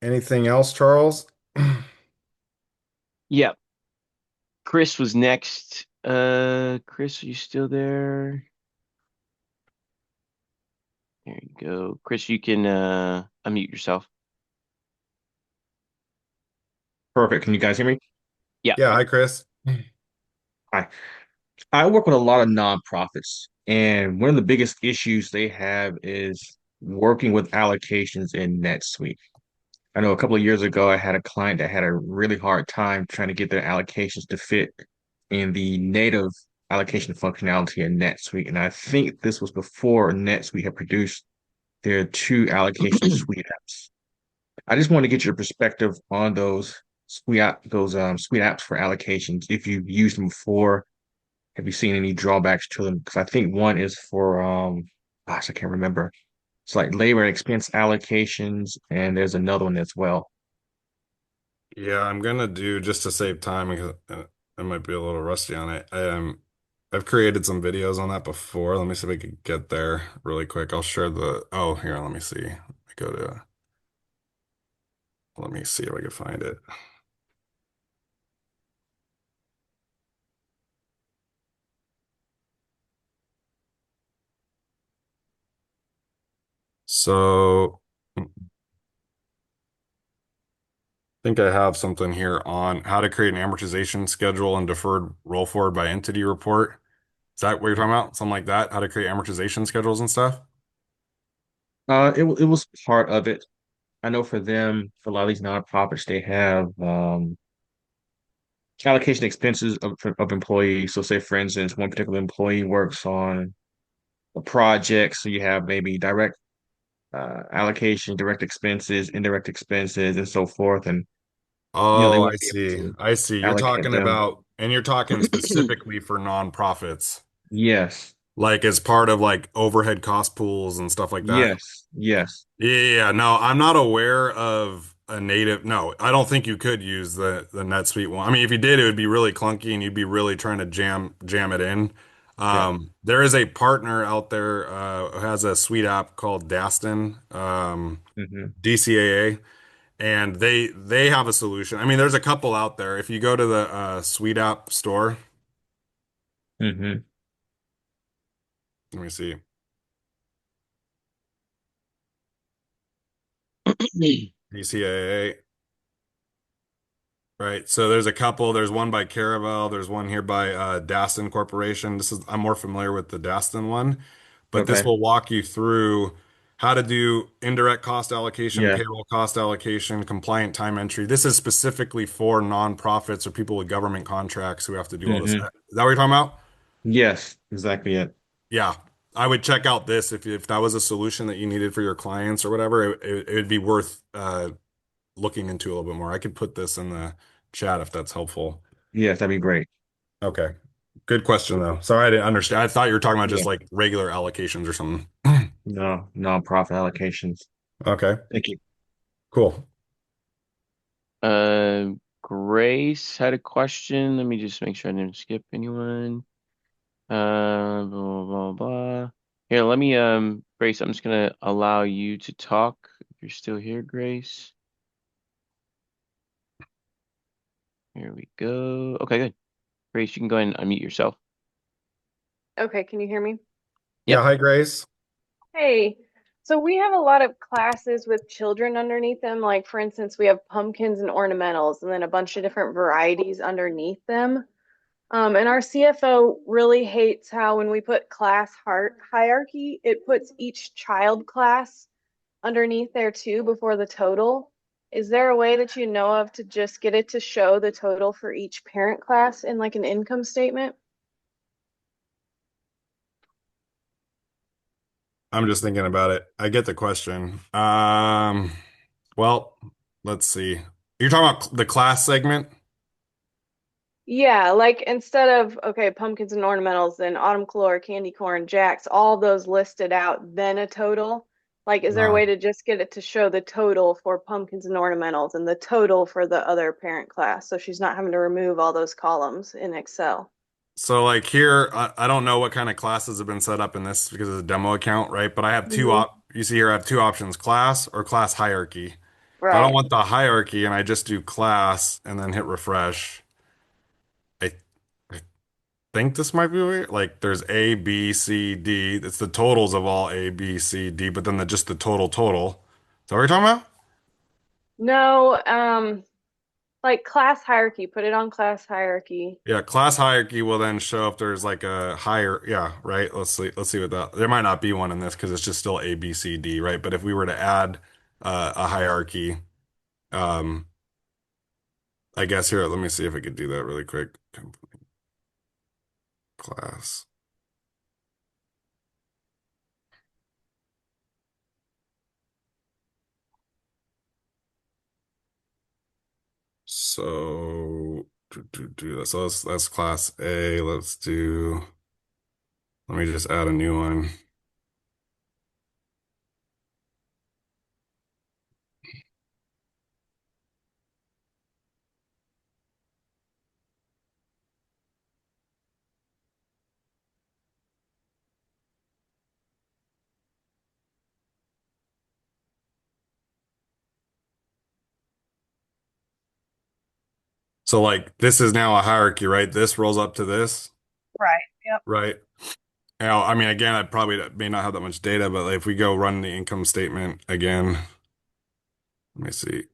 Speaker 2: Anything else, Charles?
Speaker 1: Yeah. Chris was next. Chris, are you still there? There you go. Chris, you can unmute yourself.
Speaker 7: Perfect. Can you guys hear me?
Speaker 1: Yeah.
Speaker 2: Yeah, hi, Chris.
Speaker 7: Hi. I work with a lot of nonprofits, and one of the biggest issues they have is working with allocations in NetSuite. I know a couple of years ago, I had a client that had a really hard time trying to get their allocations to fit in the native allocation functionality in NetSuite. And I think this was before NetSuite had produced their two allocation suite apps. I just want to get your perspective on those suite apps for allocations. If you've used them before, have you seen any drawbacks to them? Because I think one is for gosh, I can't remember. It's like labor and expense allocations, and there's another one as well.
Speaker 2: Yeah, I'm gonna do just to save time because I might be a little rusty on it. I've created some videos on that before. Let me see if I can get there really quick. I'll share oh, here, let me see. Let me see if I can find it. So I think I have something here on how to create an amortization schedule and deferred roll forward by entity report. Is that what you're talking about? Something like that? How to create amortization schedules and stuff?
Speaker 7: It was part of it. I know for them, for a lot of these nonprofits, they have allocation expenses of employees. So, say for instance, one particular employee works on a project, so you have maybe direct allocation, direct expenses, indirect expenses, and so forth. And they
Speaker 2: Oh,
Speaker 7: want
Speaker 2: I
Speaker 7: to be able
Speaker 2: see.
Speaker 7: to
Speaker 2: I see. You're
Speaker 7: allocate
Speaker 2: talking
Speaker 7: them.
Speaker 2: about, and you're talking specifically for nonprofits,
Speaker 7: Yes,
Speaker 2: like as part of like overhead cost pools and stuff like that.
Speaker 7: yes, yes.
Speaker 2: Yeah, yeah, yeah. No, I'm not aware of a native. No, I don't think you could use the NetSuite one. I mean, if you did, it would be really clunky and you'd be really trying to jam it in.
Speaker 7: Yeah.
Speaker 2: There is a partner out there who has a suite app called Dastin,
Speaker 7: Hmm.
Speaker 2: DCAA, and they have a solution. I mean, there's a couple out there. If you go to the suite app store,
Speaker 7: Hmm.
Speaker 2: let me see. DCAA. Right. So there's a couple. There's one by Caravel. There's one here by Dastin Corporation. I'm more familiar with the Dastin one, but this
Speaker 7: Okay.
Speaker 2: will walk you through how to do indirect cost allocation,
Speaker 7: Yeah.
Speaker 2: payroll cost allocation, compliant time entry. This is specifically for nonprofits or people with government contracts who have to do all this. Is
Speaker 7: Hmm.
Speaker 2: that what you're talking about?
Speaker 7: Yes, exactly it.
Speaker 2: Yeah. I would check out this if that was a solution that you needed for your clients or whatever. It would be worth looking into a little bit more. I could put this in the chat if that's helpful.
Speaker 7: Yes, that'd be great.
Speaker 2: Okay. Good question though. Sorry, I didn't understand. I thought you were talking about just
Speaker 7: Yeah.
Speaker 2: like regular allocations or something.
Speaker 7: No, nonprofit allocations.
Speaker 2: Okay,
Speaker 7: Thank you.
Speaker 2: cool.
Speaker 1: Uh, Grace had a question. Let me just make sure I didn't skip anyone. Blah, blah, blah. Here, let me, Grace, I'm just gonna allow you to talk if you're still here, Grace. Here we go. Okay, good. Grace, you can go ahead and unmute yourself.
Speaker 8: Okay, can you hear me?
Speaker 2: Yeah,
Speaker 1: Yep.
Speaker 2: hi Grace.
Speaker 8: Hey, so we have a lot of classes with children underneath them. Like, for instance, we have pumpkins and ornamentals, and then a bunch of different varieties underneath them. And our CFO really hates how when we put class hierarchy, it puts each child class underneath there too before the total. Is there a way that you know of to just get it to show the total for each parent class in like an income statement?
Speaker 2: I'm just thinking about it. I get the question. Well, let's see. You're talking about the class segment?
Speaker 8: Yeah, like instead of, okay, pumpkins and ornamentals, then autumn color, candy corn, jacks, all those listed out, then a total. Like, is there a
Speaker 2: Uh,
Speaker 8: way to just get it to show the total for pumpkins and ornamentals and the total for the other parent class so she's not having to remove all those columns in Excel?
Speaker 2: so like here, I don't know what kind of classes have been set up in this because it's a demo account, right? But I have
Speaker 8: Hmm.
Speaker 2: you see here, I have two options, class or class hierarchy. If I don't
Speaker 8: Right.
Speaker 2: want the hierarchy and I just do class and then hit refresh, I think this might be weird. Like there's A, B, C, D. It's the totals of all A, B, C, D, but then just the total. Is that what you're talking about?
Speaker 8: No, like class hierarchy, put it on class hierarchy.
Speaker 2: Yeah, class hierarchy will then show if there's like a higher, yeah, right? Let's see what that. There might not be one in this because it's just still A, B, C, D, right? But if we were to add a hierarchy, um, I guess here, let me see if I could do that really quick. Class. So do this. So that's class A. Let me just add a new one. So like this is now a hierarchy, right? This rolls up to this,
Speaker 8: Right. Yep.
Speaker 2: right? Now, I mean, again, I probably may not have that much data, but if we go run the income statement again, let me see.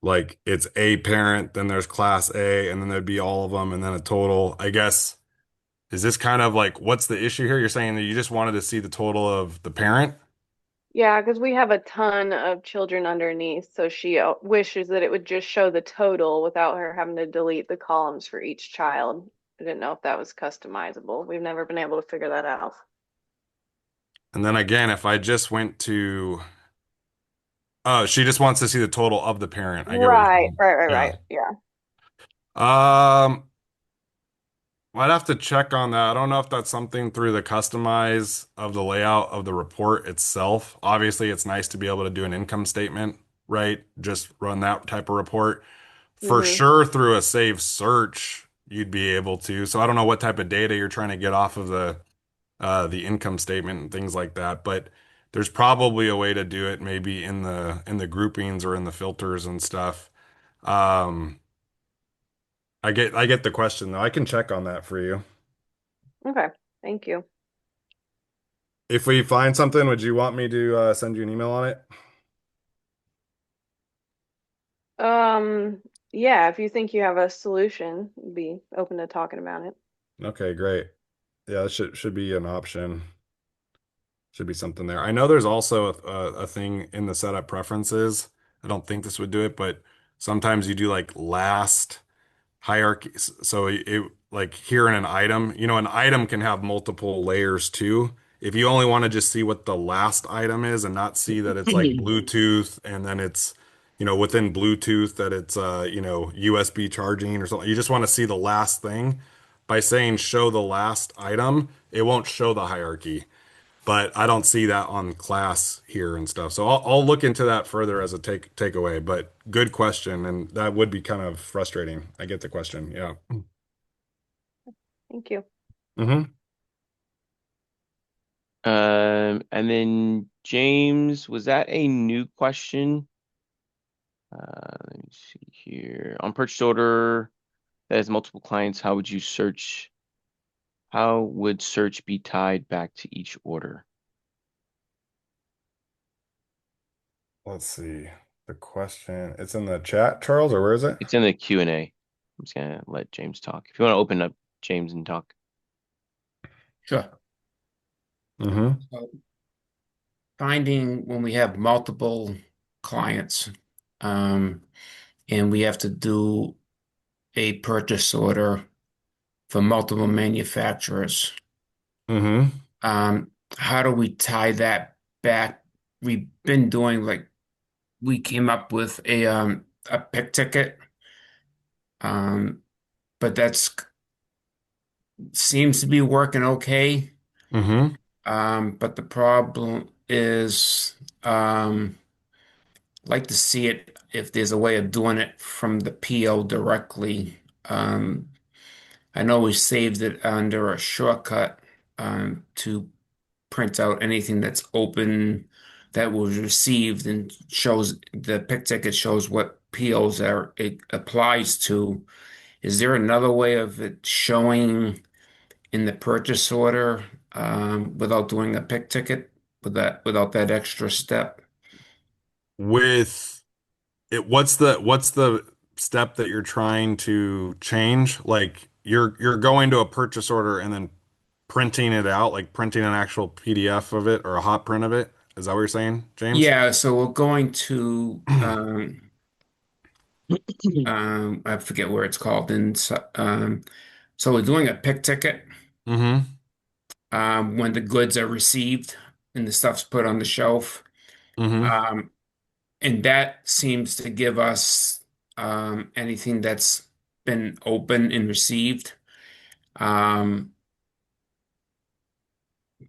Speaker 2: Like it's a parent, then there's class A, and then there'd be all of them, and then a total. I guess, is this kind of like what's the issue here? You're saying that you just wanted to see the total of the parent?
Speaker 8: Yeah, because we have a ton of children underneath, so she wishes that it would just show the total without her having to delete the columns for each child. I didn't know if that was customizable. We've never been able to figure that out.
Speaker 2: And then again, if I just went to, oh, she just wants to see the total of the parent. I get what you're
Speaker 8: Right,
Speaker 2: saying.
Speaker 8: right, right,
Speaker 2: Yeah.
Speaker 8: right. Yeah.
Speaker 2: I'd have to check on that. I don't know if that's something through the customize of the layout of the report itself. Obviously, it's nice to be able to do an income statement, right? Just run that type of report. For
Speaker 8: Hmm.
Speaker 2: sure, through a save search, you'd be able to. So I don't know what type of data you're trying to get off of the income statement and things like that, but there's probably a way to do it maybe in the groupings or in the filters and stuff. Um, I get the question though. I can check on that for you.
Speaker 8: Okay. Thank you.
Speaker 2: If we find something, would you want me to send you an email on it?
Speaker 8: Um, yeah, if you think you have a solution, be open to talking about it.
Speaker 2: Okay, great. Yeah, that should be an option. Should be something there. I know there's also a thing in the setup preferences. I don't think this would do it, but sometimes you do like last hierarchies. So like here in an item, an item can have multiple layers too. If you only want to just see what the last item is and not see that it's like Bluetooth and then it's, within Bluetooth that it's USB charging or something. You just want to see the last thing. By saying show the last item, it won't show the hierarchy. But I don't see that on class here and stuff. So I'll look into that further as a takeaway. But good question, and that would be kind of frustrating. I get the question. Yeah.
Speaker 8: Thank you.
Speaker 2: Mm-hmm.
Speaker 1: And then James, was that a new question? Let me see here. On purchase order that has multiple clients, how would you search? How would search be tied back to each order?
Speaker 2: Let's see. The question. It's in the chat, Charles, or where is it?
Speaker 1: It's in the Q&A. I'm just gonna let James talk. If you want to open up James and talk.
Speaker 4: Sure.
Speaker 2: Mm-hmm.
Speaker 4: So finding when we have multiple clients, um, and we have to do a purchase order for multiple manufacturers.
Speaker 2: Mm-hmm.
Speaker 4: How do we tie that back? We've been doing like we came up with a pick ticket, um, but that's seems to be working okay.
Speaker 2: Mm-hmm.
Speaker 4: But the problem is, like to see it if there's a way of doing it from the PO directly. Um, I know we saved it under a shortcut to print out anything that's open that was received and shows the pick ticket shows what POs are it applies to. Is there another way of it showing in the purchase order without doing a pick ticket without that extra step?
Speaker 2: With it, what's the step that you're trying to change? Like you're going to a purchase order and then printing it out, like printing an actual PDF of it or a hot print of it. Is that what you're saying, James?
Speaker 4: Yeah, so we're going to I forget where it's called, and so we're doing a pick ticket
Speaker 2: Mm-hmm.
Speaker 4: when the goods are received and the stuff's put on the shelf.
Speaker 2: Mm-hmm.
Speaker 4: Um, and that seems to give us anything that's been open and received. Um,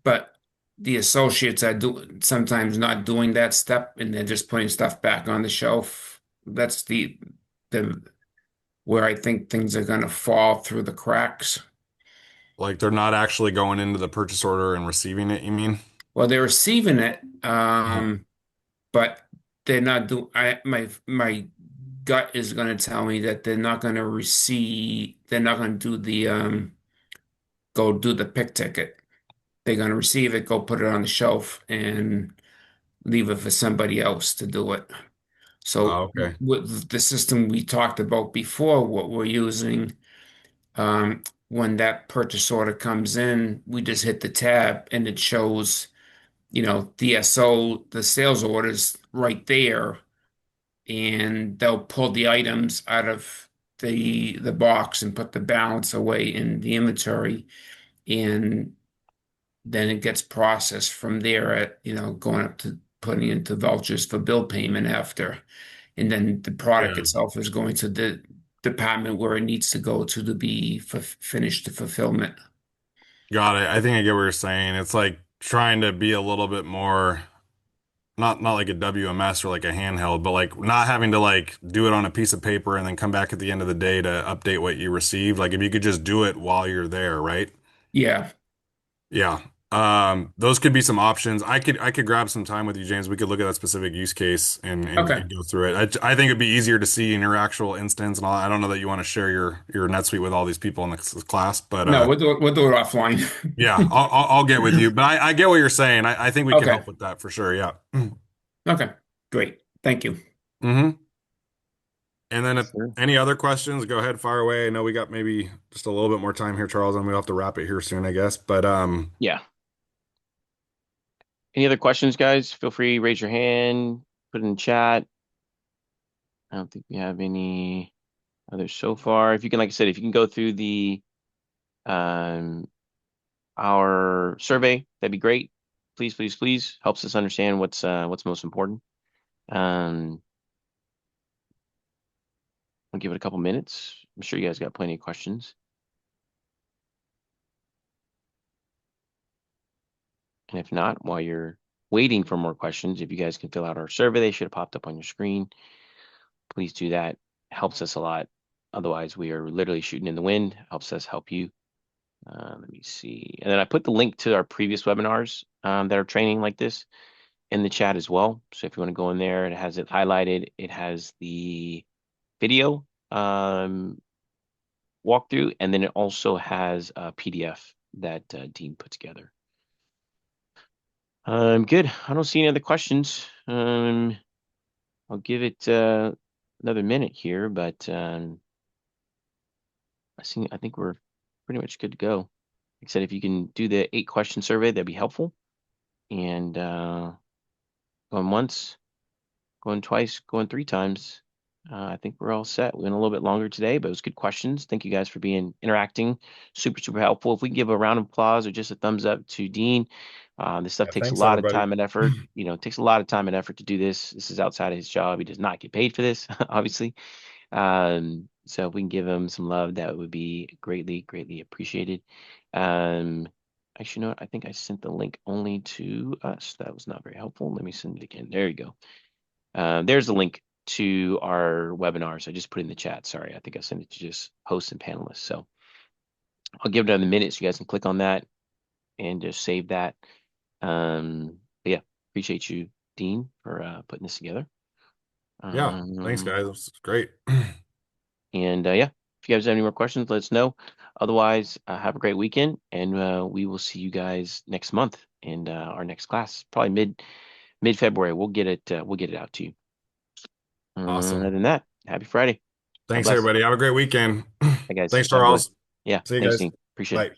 Speaker 4: but the associates are sometimes not doing that step and they're just putting stuff back on the shelf. That's the where I think things are going to fall through the cracks.
Speaker 2: Like they're not actually going into the purchase order and receiving it, you mean?
Speaker 4: Well, they're receiving it,
Speaker 2: Uh-huh.
Speaker 4: but they're not do my gut is going to tell me that they're not going to receive, they're not going to do the go do the pick ticket. They're going to receive it, go put it on the shelf, and leave it for somebody else to do it. So
Speaker 2: Oh, okay.
Speaker 4: with the system we talked about before, what we're using, when that purchase order comes in, we just hit the tab and it shows DSO, the sales orders right there, and they'll pull the items out of the box and put the balance away in the inventory, and then it gets processed from there at, going up to putting into vouchers for bill payment after. And then the product
Speaker 2: Yeah.
Speaker 4: itself is going to the department where it needs to go to be finished the fulfillment.
Speaker 2: Got it. I think I get what you're saying. It's like trying to be a little bit more, not like a WMS or like a handheld, but like not having to like do it on a piece of paper and then come back at the end of the day to update what you received. Like if you could just do it while you're there, right?
Speaker 4: Yeah.
Speaker 2: Yeah. Those could be some options. I could grab some time with you, James. We could look at that specific use case
Speaker 4: Okay.
Speaker 2: and go through it. I think it'd be easier to see in your actual instance, and all. I don't know that you want to share your NetSuite with all these people in the class, but
Speaker 4: No, we'll do it offline.
Speaker 2: yeah, I'll get with you. But I get what you're saying. I think we can
Speaker 4: Okay.
Speaker 2: help with that for sure. Yeah.
Speaker 4: Okay. Great. Thank you.
Speaker 2: Mm-hmm. And then if
Speaker 1: Sure.
Speaker 2: any other questions, go ahead, fire away. I know we got maybe just a little bit more time here, Charles, and we'll have to wrap it here soon, I guess. But
Speaker 1: Yeah. Any other questions, guys? Feel free, raise your hand, put it in chat. I don't think we have any others so far. If you can, like I said, if you can go through the um our survey, that'd be great. Please, please, please. Helps us understand what's most important. Um, I'll give it a couple minutes. I'm sure you guys got plenty of questions. And if not, while you're waiting for more questions, if you guys can fill out our survey, they should have popped up on your screen. Please do that. Helps us a lot. Otherwise, we are literally shooting in the wind. Helps us help you. Let me see. And then I put the link to our previous webinars that are training like this in the chat as well. So if you want to go in there, it has it highlighted. It has the video walkthrough, and then it also has a PDF that Dean put together. Good. I don't see any other questions. I'll give it another minute here, but I think we're pretty much good to go. Like I said, if you can do the 8-question survey, that'd be helpful. And going once, going twice, going 3 times. I think we're all set. We went a little bit longer today, but it was good questions. Thank you guys for interacting. Super, super helpful. If we can give a round of applause or just a thumbs up to Dean. This stuff
Speaker 2: yeah,
Speaker 1: takes a
Speaker 2: thanks
Speaker 1: lot of
Speaker 2: everybody.
Speaker 1: time and effort. It takes a lot of time and effort to do this. This is outside of his job. He does not get paid for this, obviously. So if we can give him some love, that would be greatly, greatly appreciated. Actually, you know what? I think I sent the link only to us. That was not very helpful. Let me send it again. There you go. There's the link to our webinars. I just put it in the chat. Sorry, I think I sent it to just hosts and panelists. So I'll give it another minute so you guys can click on that and just save that. But yeah, appreciate you, Dean, for putting this together.
Speaker 2: Yeah, thanks,
Speaker 1: Um,
Speaker 2: guys. This is great.
Speaker 1: and yeah, if you guys have any more questions, let us know. Otherwise, have a great weekend, and we will see you guys next month in our next class, probably mid February. We'll get it out to you. Other
Speaker 2: Awesome.
Speaker 1: than that, happy Friday. God
Speaker 2: Thanks,
Speaker 1: bless.
Speaker 2: everybody. Have a great weekend.
Speaker 1: Hey guys,
Speaker 2: Thanks,
Speaker 1: have a good one.
Speaker 2: Charles.
Speaker 1: Yeah,
Speaker 2: See you
Speaker 1: thanks,
Speaker 2: guys.
Speaker 1: Dean. Appreciate it.
Speaker 2: Bye.